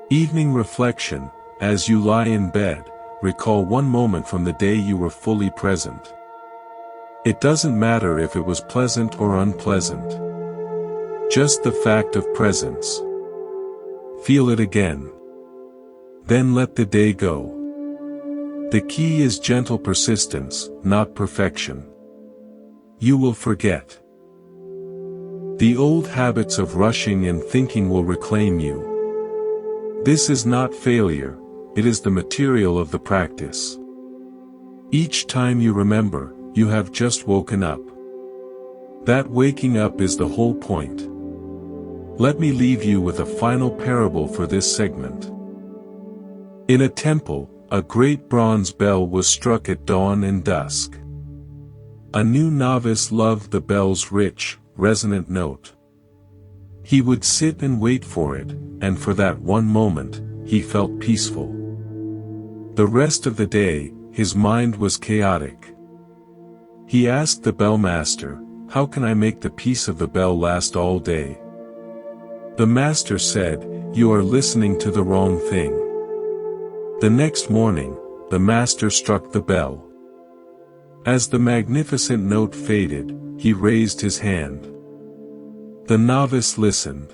Evening reflection. As you lie in bed, recall one moment from the day you were fully present. It doesn't matter if it was pleasant or unpleasant. Just the fact of presence. Feel it again. Then let the day go. The key is gentle persistence, not perfection. You will forget. The old habits of rushing and thinking will reclaim you. This is not failure, it is the material of the practice. Each time you remember, you have just woken up. That waking up is the whole point. Let me leave you with a final parable for this segment. In a temple, a great bronze bell was struck at dawn and dusk. A new novice loved the bell's rich, resonant note. He would sit and wait for it, and for that one moment, he felt peaceful. The rest of the day, his mind was chaotic. He asked the bellmaster, "How can I make the peace of the bell last all day?" The master said, "You are listening to the wrong thing." The next morning, the master struck the bell. As the magnificent note faded, he raised his hand. The novice listened.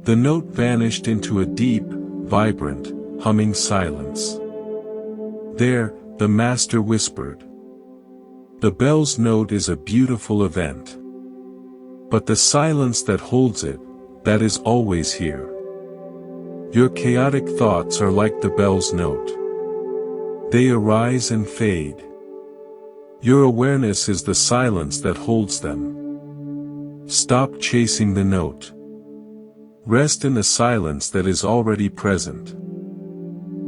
The note vanished into a deep, vibrant, humming silence. There, the master whispered, "The bell's note is a beautiful event. But the silence that holds it, that is always here. Your chaotic thoughts are like the bell's note. They arise and fade. Your awareness is the silence that holds them. Stop chasing the note. Rest in the silence that is already present."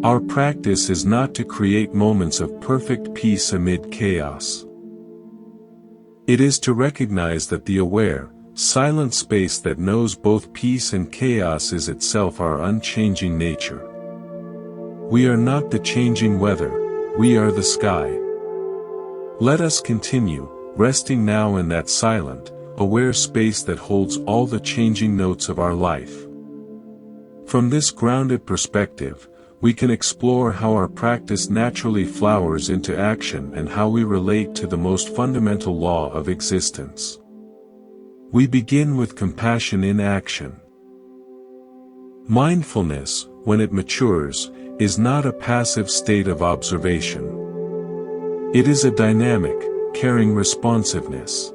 Our practice is not to create moments of perfect peace amid chaos. It is to recognize that the aware, silent space that knows both peace and chaos is itself our unchanging nature. We are not the changing weather, we are the sky. Let us continue, resting now in that silent, aware space that holds all the changing notes of our life. From this grounded perspective, we can explore how our practice naturally flowers into action and how we relate to the most fundamental law of existence. We begin with compassion in action. Mindfulness, when it matures, is not a passive state of observation. It is a dynamic, caring responsiveness.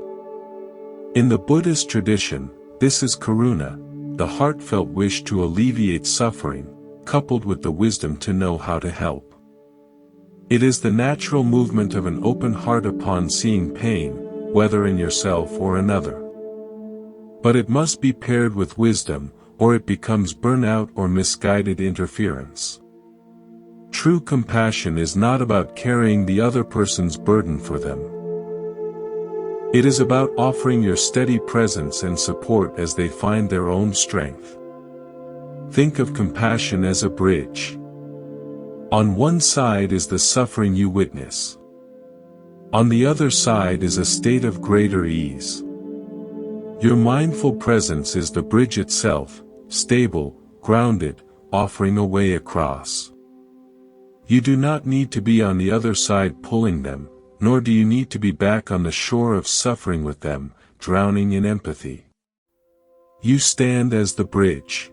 In the Buddhist tradition, this is karuna, the heartfelt wish to alleviate suffering, coupled with the wisdom to know how to help. It is the natural movement of an open heart upon seeing pain, whether in yourself or another. But it must be paired with wisdom, or it becomes burnout or misguided interference. True compassion is not about carrying the other person's burden for them. It is about offering your steady presence and support as they find their own strength. Think of compassion as a bridge. On one side is the suffering you witness. On the other side is a state of greater ease. Your mindful presence is the bridge itself, stable, grounded, offering a way across. You do not need to be on the other side pulling them, nor do you need to be back on the shore of suffering with them, drowning in empathy. You stand as the bridge.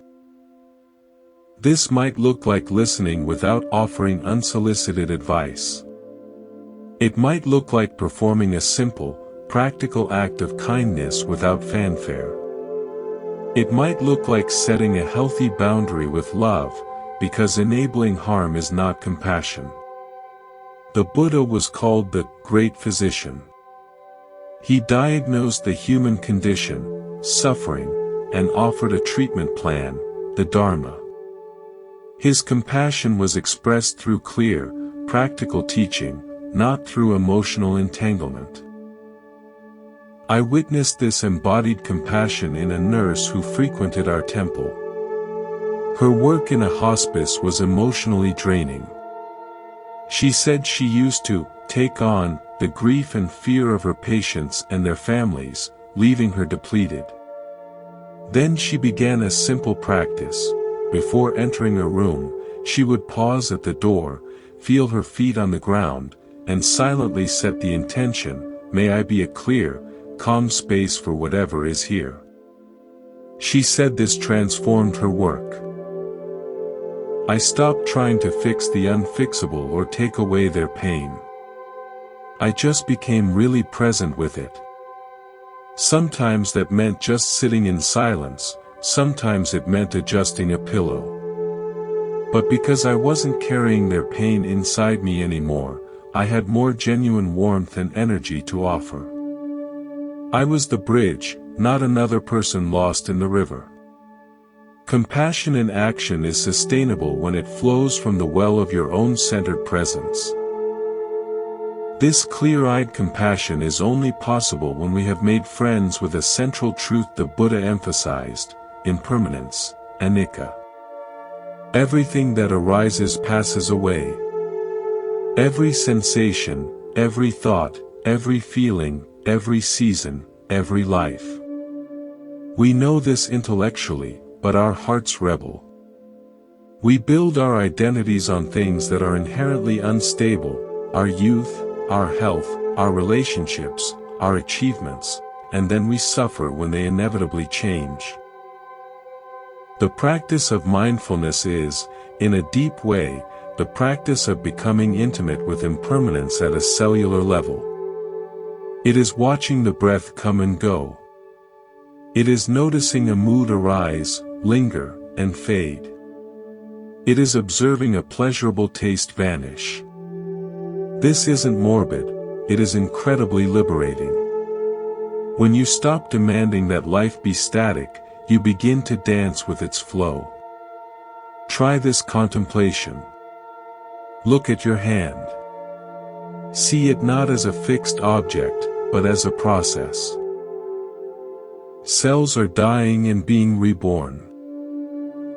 This might look like listening without offering unsolicited advice. It might look like performing a simple, practical act of kindness without fanfare. It might look like setting a healthy boundary with love, because enabling harm is not compassion. The Buddha was called the Great Physician. He diagnosed the human condition, suffering, and offered a treatment plan, the Dharma. His compassion was expressed through clear, practical teaching, not through emotional entanglement. I witnessed this embodied compassion in a nurse who frequented our temple. Her work in a hospice was emotionally draining. She said she used to take on the grief and fear of her patients and their families, leaving her depleted. Then she began a simple practice. Before entering a room, she would pause at the door, feel her feet on the ground, and silently set the intention, "May I be a clear, calm space for whatever is here." She said this transformed her work. I stopped trying to fix the unfixable or take away their pain. I just became really present with it. Sometimes that meant just sitting in silence, sometimes it meant adjusting a pillow. But because I wasn't carrying their pain inside me anymore, I had more genuine warmth and energy to offer. I was the bridge, not another person lost in the river. Compassion in action is sustainable when it flows from the well of your own centered presence. This clear-eyed compassion is only possible when we have made friends with a central truth the Buddha emphasized: impermanence, anicca. Everything that arises passes away. Every sensation, every thought, every feeling, every season, every life. We know this intellectually, but our hearts rebel. We build our identities on things that are inherently unstable: our youth, our health, our relationships, our achievements, and then we suffer when they inevitably change. The practice of mindfulness is, in a deep way, the practice of becoming intimate with impermanence at a cellular level. It is watching the breath come and go. It is noticing a mood arise, linger, and fade. It is observing a pleasurable taste vanish. This isn't morbid, it is incredibly liberating. When you stop demanding that life be static, you begin to dance with its flow. Try this contemplation. Look at your hand. See it not as a fixed object, but as a process. Cells are dying and being reborn.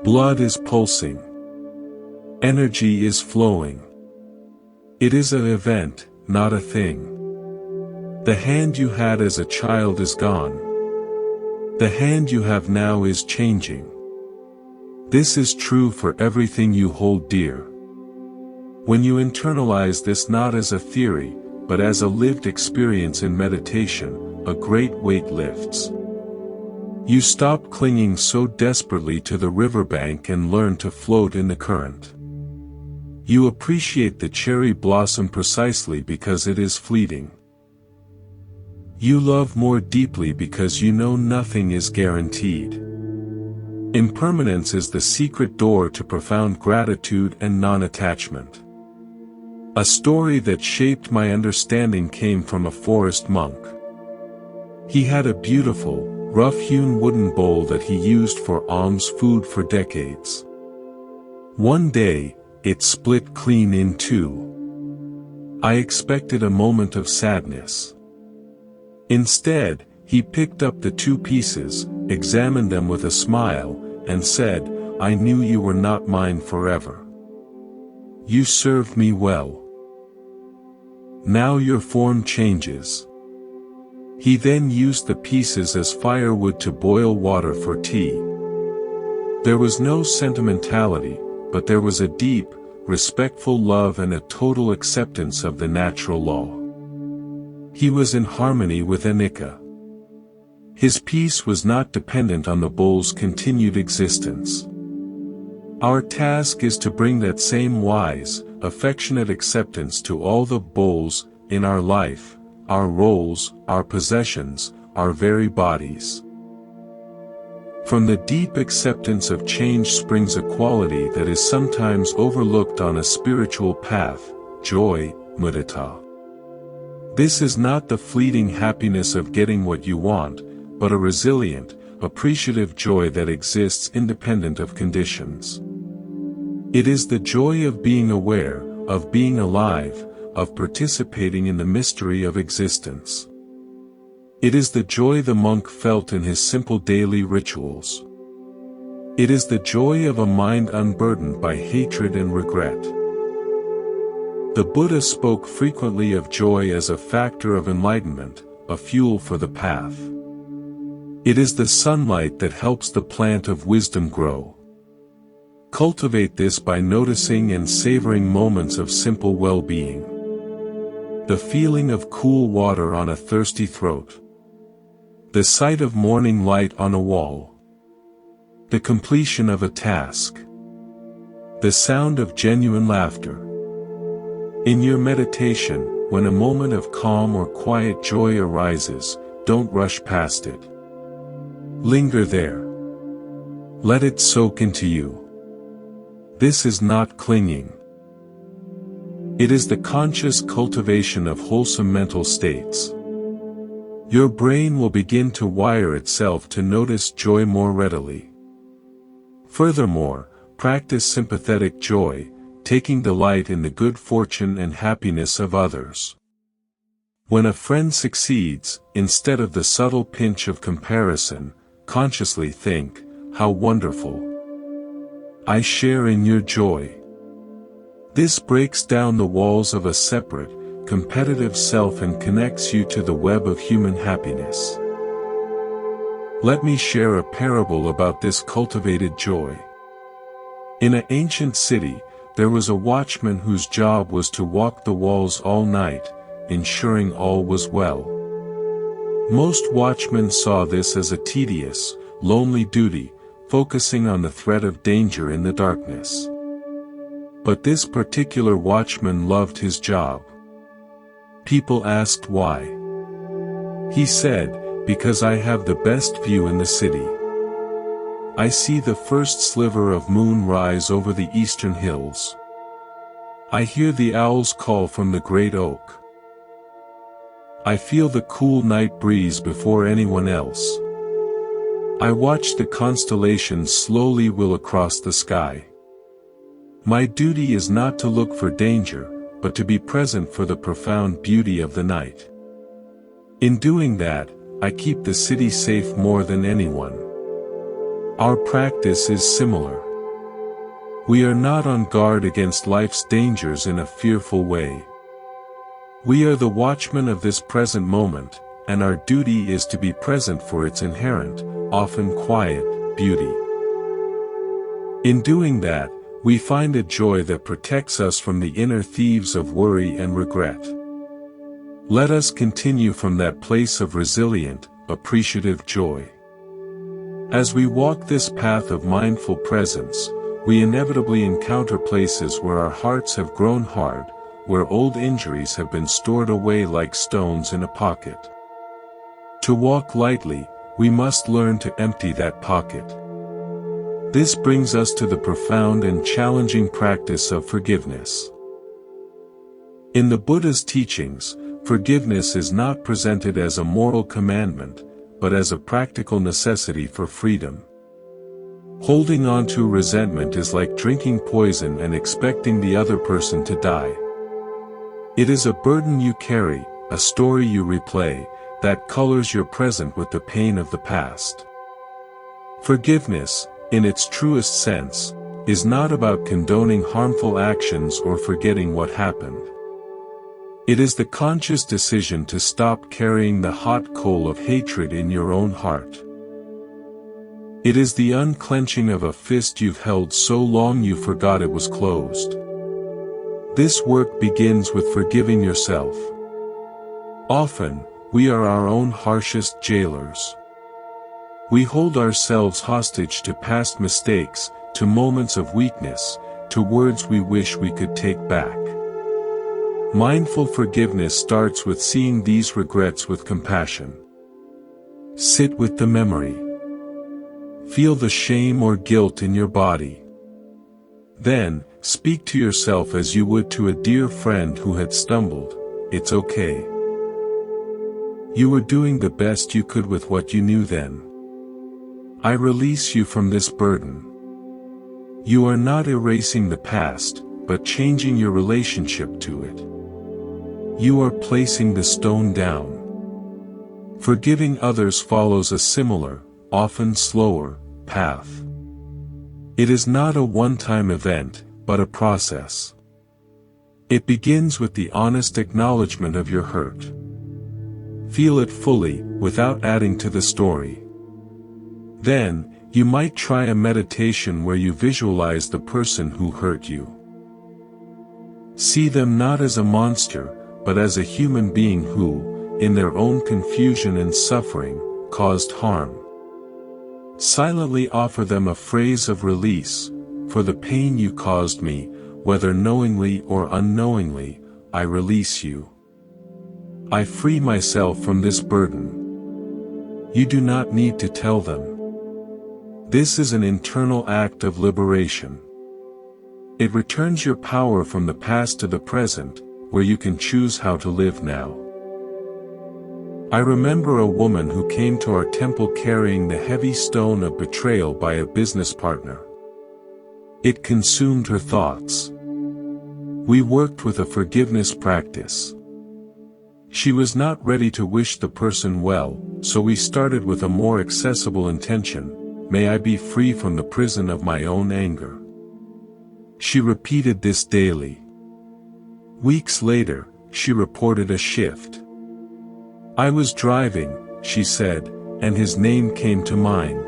Blood is pulsing. Energy is flowing. It is an event, not a thing. The hand you had as a child is gone. The hand you have now is changing. This is true for everything you hold dear. When you internalize this not as a theory, but as a lived experience in meditation, a great weight lifts. You stop clinging so desperately to the riverbank and learn to float in the current. You appreciate the cherry blossom precisely because it is fleeting. You love more deeply because you know nothing is guaranteed. Impermanence is the secret door to profound gratitude and non-attachment. A story that shaped my understanding came from a forest monk. He had a beautiful, rough-hewn wooden bowl that he used for alms food for decades. One day, it split clean in two. I expected a moment of sadness. Instead, he picked up the two pieces, examined them with a smile, and said, "I knew you were not mine forever. You served me well. Now your form changes." He then used the pieces as firewood to boil water for tea. There was no sentimentality, but there was a deep, respectful love and a total acceptance of the natural law. He was in harmony with Anika. His peace was not dependent on the bowl's continued existence. Our task is to bring that same wise, affectionate acceptance to all the bowls in our life, our roles, our possessions, our very bodies. From the deep acceptance of change springs a quality that is sometimes overlooked on a spiritual path, joy, mudita. This is not the fleeting happiness of getting what you want, but a resilient, appreciative joy that exists independent of conditions. It is the joy of being aware, of being alive, of participating in the mystery of existence. It is the joy the monk felt in his simple daily rituals. It is the joy of a mind unburdened by hatred and regret. The Buddha spoke frequently of joy as a factor of enlightenment, a fuel for the path. It is the sunlight that helps the plant of wisdom grow. Cultivate this by noticing and savoring moments of simple well-being. The feeling of cool water on a thirsty throat. The sight of morning light on a wall. The completion of a task. The sound of genuine laughter. In your meditation, when a moment of calm or quiet joy arises, don't rush past it. Linger there. Let it soak into you. This is not clinging. It is the conscious cultivation of wholesome mental states. Your brain will begin to wire itself to notice joy more readily. Furthermore, practice sympathetic joy, taking delight in the good fortune and happiness of others. When a friend succeeds, instead of the subtle pinch of comparison, consciously think, "How wonderful! I share in your joy." This breaks down the walls of a separate, competitive self and connects you to the web of human happiness. Let me share a parable about this cultivated joy. In an ancient city, there was a watchman whose job was to walk the walls all night, ensuring all was well. Most watchmen saw this as a tedious, lonely duty, focusing on the threat of danger in the darkness. But this particular watchman loved his job. People asked why. He said, "Because I have the best view in the city. I see the first sliver of moon rise over the eastern hills. I hear the owls call from the great oak. I feel the cool night breeze before anyone else. I watch the constellations slowly wheel across the sky. My duty is not to look for danger, but to be present for the profound beauty of the night. In doing that, I keep the city safe more than anyone." Our practice is similar. We are not on guard against life's dangers in a fearful way. We are the watchmen of this present moment, and our duty is to be present for its inherent, often quiet, beauty. In doing that, we find a joy that protects us from the inner thieves of worry and regret. Let us continue from that place of resilient, appreciative joy. As we walk this path of mindful presence, we inevitably encounter places where our hearts have grown hard, where old injuries have been stored away like stones in a pocket. To walk lightly, we must learn to empty that pocket. This brings us to the profound and challenging practice of forgiveness. In the Buddha's teachings, forgiveness is not presented as a moral commandment, but as a practical necessity for freedom. Holding on to resentment is like drinking poison and expecting the other person to die. It is a burden you carry, a story you replay, that colors your present with the pain of the past. Forgiveness, in its truest sense, is not about condoning harmful actions or forgetting what happened. It is the conscious decision to stop carrying the hot coal of hatred in your own heart. It is the unclenching of a fist you've held so long you forgot it was closed. This work begins with forgiving yourself. Often, we are our own harshest jailers. We hold ourselves hostage to past mistakes, to moments of weakness, to words we wish we could take back. Mindful forgiveness starts with seeing these regrets with compassion. Sit with the memory. Feel the shame or guilt in your body. Then, speak to yourself as you would to a dear friend who had stumbled. It's okay. You were doing the best you could with what you knew then. I release you from this burden. You are not erasing the past, but changing your relationship to it. You are placing the stone down. Forgiving others follows a similar, often slower, path. It is not a one-time event, but a process. It begins with the honest acknowledgement of your hurt. Feel it fully, without adding to the story. Then, you might try a meditation where you visualize the person who hurt you. See them not as a monster, but as a human being who, in their own confusion and suffering, caused harm. Silently offer them a phrase of release. For the pain you caused me, whether knowingly or unknowingly, I release you. I free myself from this burden. You do not need to tell them. This is an internal act of liberation. It returns your power from the past to the present, where you can choose how to live now. I remember a woman who came to our temple carrying the heavy stone of betrayal by a business partner. It consumed her thoughts. We worked with a forgiveness practice. She was not ready to wish the person well, so we started with a more accessible intention: may I be free from the prison of my own anger. She repeated this daily. Weeks later, she reported a shift. I was driving, she said, and his name came to mind.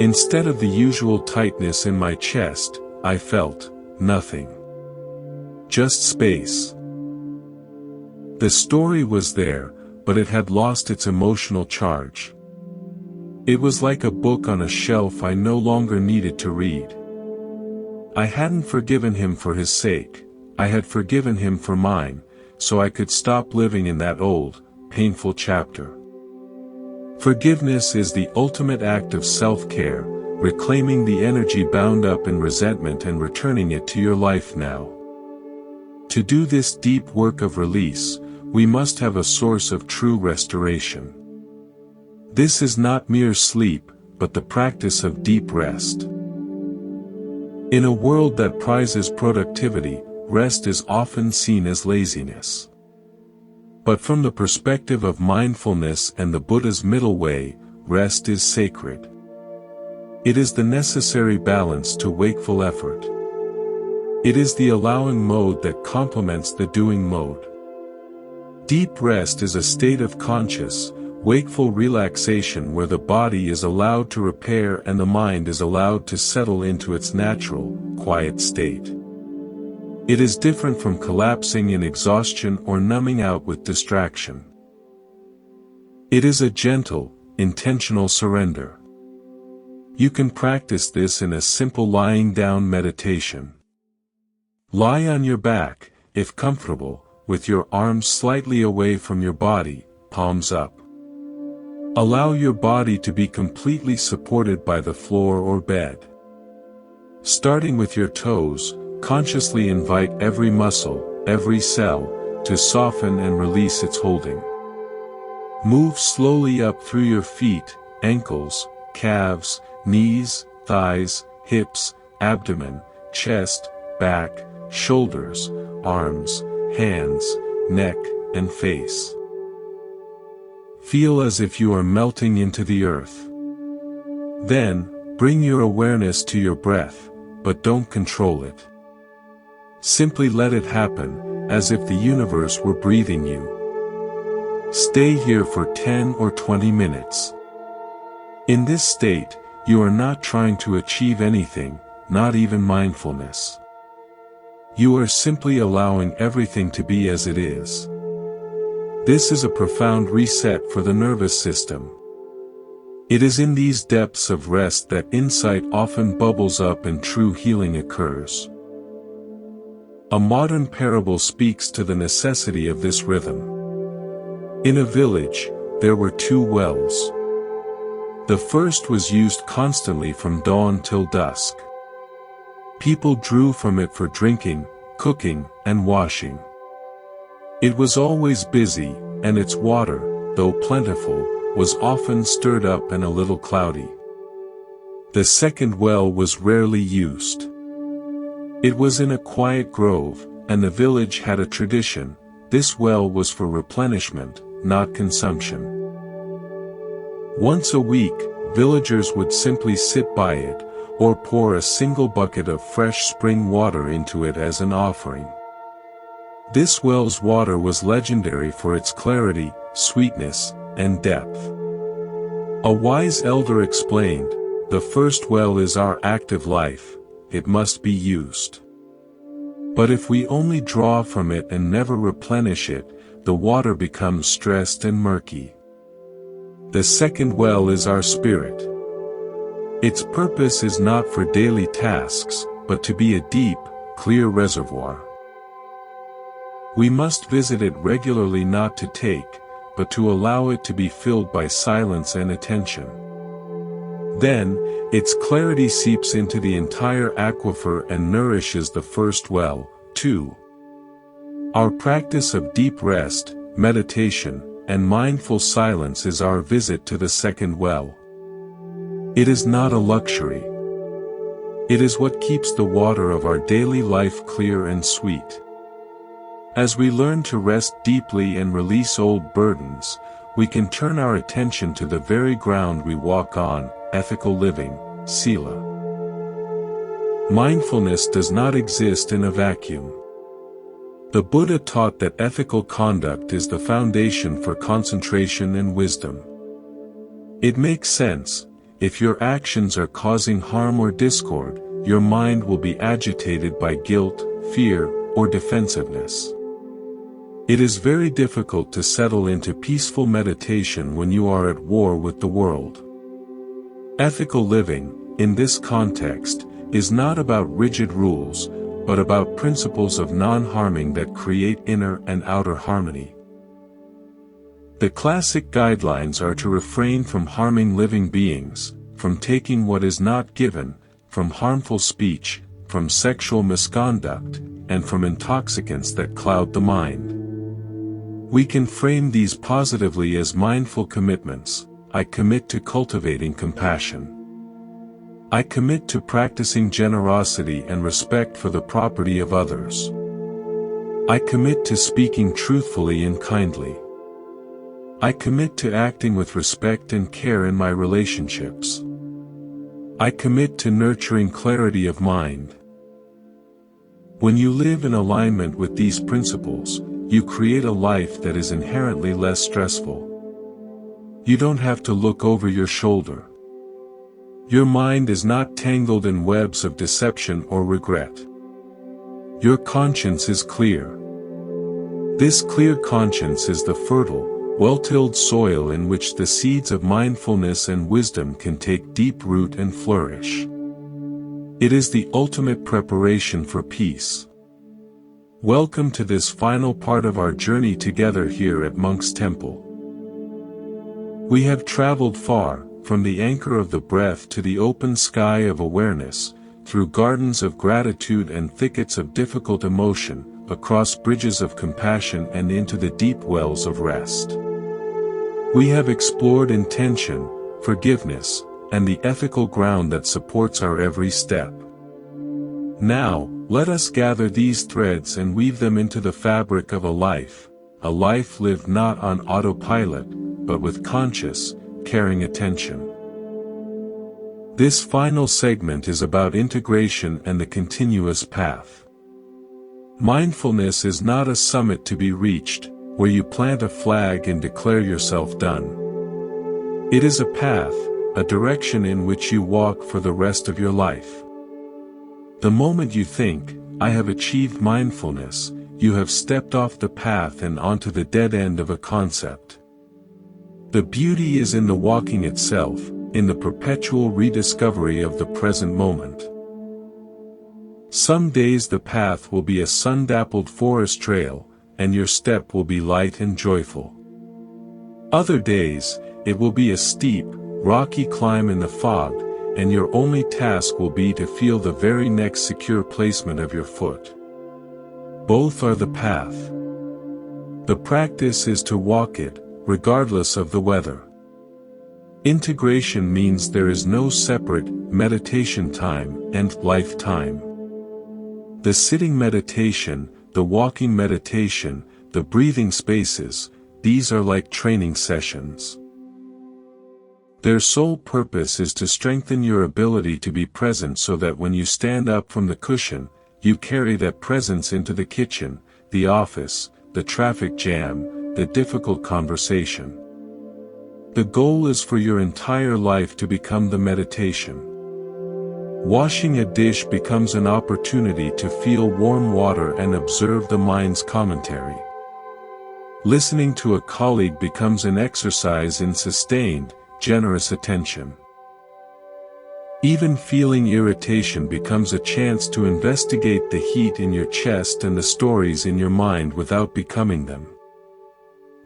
Instead of the usual tightness in my chest, I felt nothing. Just space. The story was there, but it had lost its emotional charge. It was like a book on a shelf I no longer needed to read. I hadn't forgiven him for his sake, I had forgiven him for mine, so I could stop living in that old, painful chapter. Forgiveness is the ultimate act of self-care, reclaiming the energy bound up in resentment and returning it to your life now. To do this deep work of release, we must have a source of true restoration. This is not mere sleep, but the practice of deep rest. In a world that prizes productivity, rest is often seen as laziness. But from the perspective of mindfulness and the Buddha's middle way, rest is sacred. It is the necessary balance to wakeful effort. It is the allowing mode that complements the doing mode. Deep rest is a state of conscious, wakeful relaxation where the body is allowed to repair and the mind is allowed to settle into its natural, quiet state. It is different from collapsing in exhaustion or numbing out with distraction. It is a gentle, intentional surrender. You can practice this in a simple lying down meditation. Lie on your back, if comfortable, with your arms slightly away from your body, palms up. Allow your body to be completely supported by the floor or bed. Starting with your toes, consciously invite every muscle, every cell, to soften and release its holding. Move slowly up through your feet, ankles, calves, knees, thighs, hips, abdomen, chest, back, shoulders, arms, hands, neck, and face. Feel as if you are melting into the earth. Then, bring your awareness to your breath, but don't control it. Simply let it happen, as if the universe were breathing you. Stay here for 10 or 20 minutes. In this state, you are not trying to achieve anything, not even mindfulness. You are simply allowing everything to be as it is. This is a profound reset for the nervous system. It is in these depths of rest that insight often bubbles up and true healing occurs. A modern parable speaks to the necessity of this rhythm. In a village, there were two wells. The first was used constantly from dawn till dusk. People drew from it for drinking, cooking, and washing. It was always busy, and its water, though plentiful, was often stirred up and a little cloudy. The second well was rarely used. It was in a quiet grove, and the village had a tradition. This well was for replenishment, not consumption. Once a week, villagers would simply sit by it, or pour a single bucket of fresh spring water into it as an offering. This well's water was legendary for its clarity, sweetness, and depth. A wise elder explained, "The first well is our active life, it must be used. But if we only draw from it and never replenish it, the water becomes stressed and murky. The second well is our spirit. Its purpose is not for daily tasks, but to be a deep, clear reservoir. We must visit it regularly, not to take, but to allow it to be filled by silence and attention. Then, its clarity seeps into the entire aquifer and nourishes the first well, too." Our practice of deep rest, meditation, and mindful silence is our visit to the second well. It is not a luxury. It is what keeps the water of our daily life clear and sweet. As we learn to rest deeply and release old burdens, we can turn our attention to the very ground we walk on, ethical living, sila. Mindfulness does not exist in a vacuum. The Buddha taught that ethical conduct is the foundation for concentration and wisdom. It makes sense. If your actions are causing harm or discord, your mind will be agitated by guilt, fear, or defensiveness. It is very difficult to settle into peaceful meditation when you are at war with the world. Ethical living, in this context, is not about rigid rules, but about principles of non-harming that create inner and outer harmony. The classic guidelines are to refrain from harming living beings, from taking what is not given, from harmful speech, from sexual misconduct, and from intoxicants that cloud the mind. We can frame these positively as mindful commitments. I commit to cultivating compassion. I commit to practicing generosity and respect for the property of others. I commit to speaking truthfully and kindly. I commit to acting with respect and care in my relationships. I commit to nurturing clarity of mind. When you live in alignment with these principles, you create a life that is inherently less stressful. You don't have to look over your shoulder. Your mind is not tangled in webs of deception or regret. Your conscience is clear. This clear conscience is the fertile, well-tilled soil in which the seeds of mindfulness and wisdom can take deep root and flourish. It is the ultimate preparation for peace. Welcome to this final part of our journey together here at Monk's Temple. We have traveled far, from the anchor of the breath to the open sky of awareness, through gardens of gratitude and thickets of difficult emotion, across bridges of compassion and into the deep wells of rest. We have explored intention, forgiveness, and the ethical ground that supports our every step. Now, let us gather these threads and weave them into the fabric of a life lived not on autopilot, but with conscious, caring attention. This final segment is about integration and the continuous path. Mindfulness is not a summit to be reached, where you plant a flag and declare yourself done. It is a path, a direction in which you walk for the rest of your life. The moment you think, I have achieved mindfulness, you have stepped off the path and onto the dead end of a concept. The beauty is in the walking itself, in the perpetual rediscovery of the present moment. Some days the path will be a sun-dappled forest trail, and your step will be light and joyful. Other days, it will be a steep, rocky climb in the fog, and your only task will be to feel the very next secure placement of your foot. Both are the path. The practice is to walk it, regardless of the weather. Integration means there is no separate meditation time and life time. The sitting meditation, the walking meditation, the breathing spaces, these are like training sessions. Their sole purpose is to strengthen your ability to be present so that when you stand up from the cushion, you carry that presence into the kitchen, the office, the traffic jam, the difficult conversation. The goal is for your entire life to become the meditation. Washing a dish becomes an opportunity to feel warm water and observe the mind's commentary. Listening to a colleague becomes an exercise in sustained, generous attention. Even feeling irritation becomes a chance to investigate the heat in your chest and the stories in your mind without becoming them.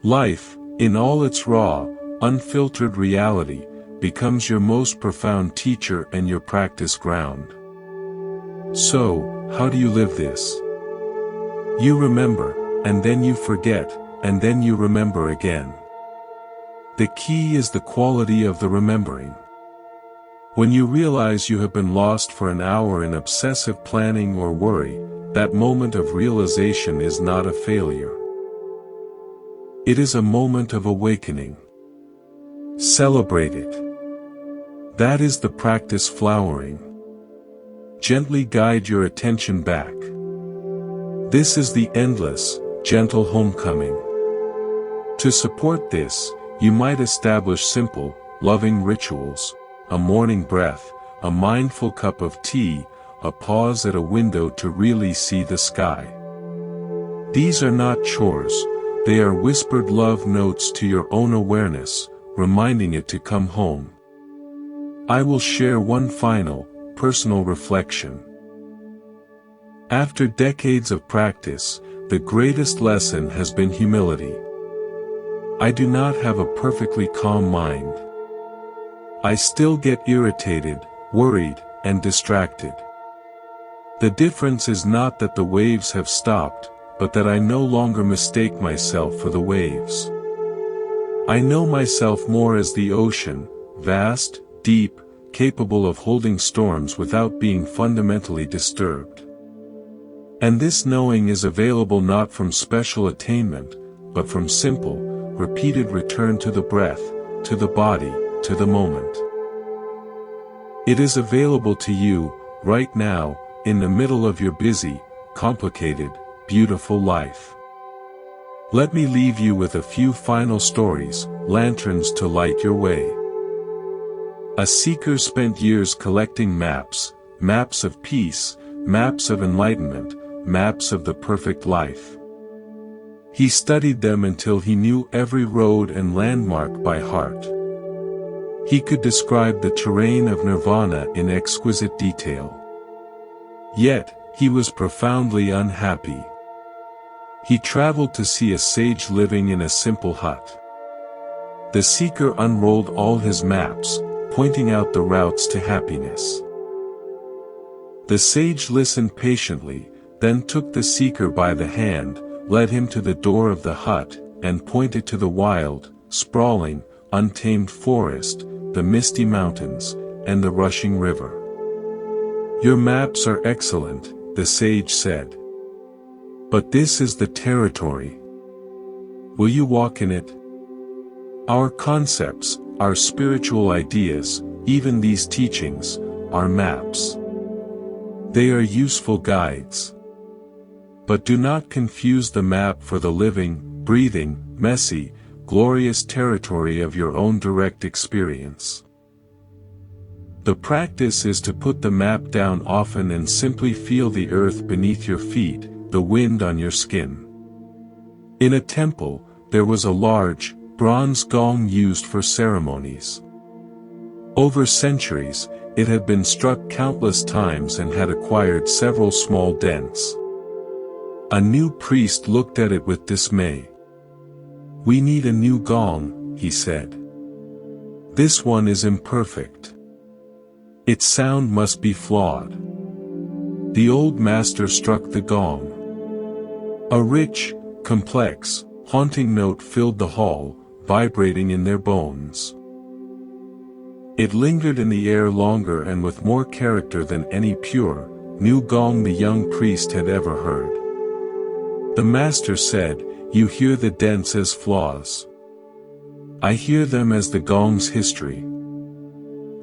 Life, in all its raw, unfiltered reality, becomes your most profound teacher and your practice ground. So, how do you live this? You remember, and then you forget, and then you remember again. The key is the quality of the remembering. When you realize you have been lost for an hour in obsessive planning or worry, that moment of realization is not a failure. It is a moment of awakening. Celebrate it. That is the practice flowering. Gently guide your attention back. This is the endless, gentle homecoming. To support this, you might establish simple, loving rituals, a morning breath, a mindful cup of tea, a pause at a window to really see the sky. These are not chores, they are whispered love notes to your own awareness, reminding it to come home. I will share one final, personal reflection. After decades of practice, the greatest lesson has been humility. I do not have a perfectly calm mind. I still get irritated, worried, and distracted. The difference is not that the waves have stopped, but that I no longer mistake myself for the waves. I know myself more as the ocean, vast, deep, capable of holding storms without being fundamentally disturbed. And this knowing is available not from special attainment, but from simple, repeated return to the breath, to the body, to the moment. It is available to you, right now, in the middle of your busy, complicated, beautiful life. Let me leave you with a few final stories, lanterns to light your way. A seeker spent years collecting maps, maps of peace, maps of enlightenment, maps of the perfect life. He studied them until he knew every road and landmark by heart. He could describe the terrain of nirvana in exquisite detail. Yet, he was profoundly unhappy. He traveled to see a sage living in a simple hut. The seeker unrolled all his maps, pointing out the routes to happiness. The sage listened patiently, then took the seeker by the hand, led him to the door of the hut, and pointed to the wild, sprawling, untamed forest, the misty mountains, and the rushing river. Your maps are excellent, the sage said. But this is the territory. Will you walk in it? Our concepts, our spiritual ideas, even these teachings, are maps. They are useful guides. But do not confuse the map for the living, breathing, messy, glorious territory of your own direct experience. The practice is to put the map down often and simply feel the earth beneath your feet, the wind on your skin. In a temple, there was a large, bronze gong used for ceremonies. Over centuries, it had been struck countless times and had acquired several small dents. A new priest looked at it with dismay. "We need a new gong," he said. "This one is imperfect. Its sound must be flawed." The old master struck the gong. A rich, complex, haunting note filled the hall, vibrating in their bones. It lingered in the air longer and with more character than any pure, new gong the young priest had ever heard. The master said, "You hear the dents as flaws. I hear them as the gong's history."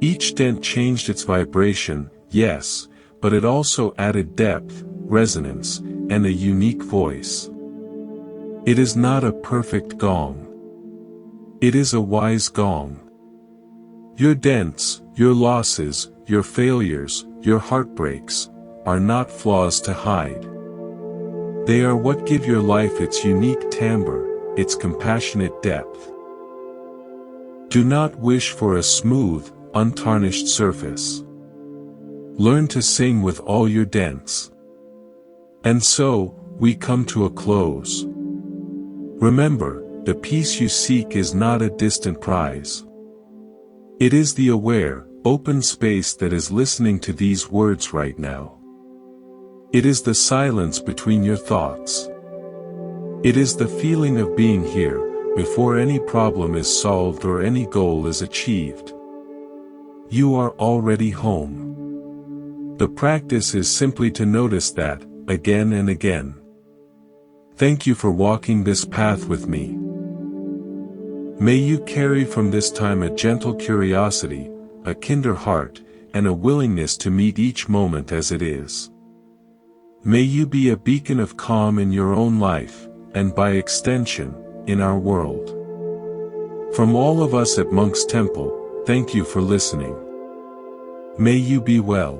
Each dent changed its vibration, yes, but it also added depth, resonance, and a unique voice. It is not a perfect gong. It is a wise gong. Your dents, your losses, your failures, your heartbreaks, are not flaws to hide. They are what give your life its unique timbre, its compassionate depth. Do not wish for a smooth, untarnished surface. Learn to sing with all your dents. And so, we come to a close. Remember, the peace you seek is not a distant prize. It is the aware, open space that is listening to these words right now. It is the silence between your thoughts. It is the feeling of being here, before any problem is solved or any goal is achieved. You are already home. The practice is simply to notice that, again and again. Thank you for walking this path with me. May you carry from this time a gentle curiosity, a kinder heart, and a willingness to meet each moment as it is. May you be a beacon of calm in your own life, and by extension, in our world. From all of us at Monk's Temple, thank you for listening. May you be well.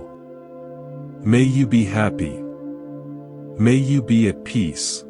May you be happy. May you be at peace.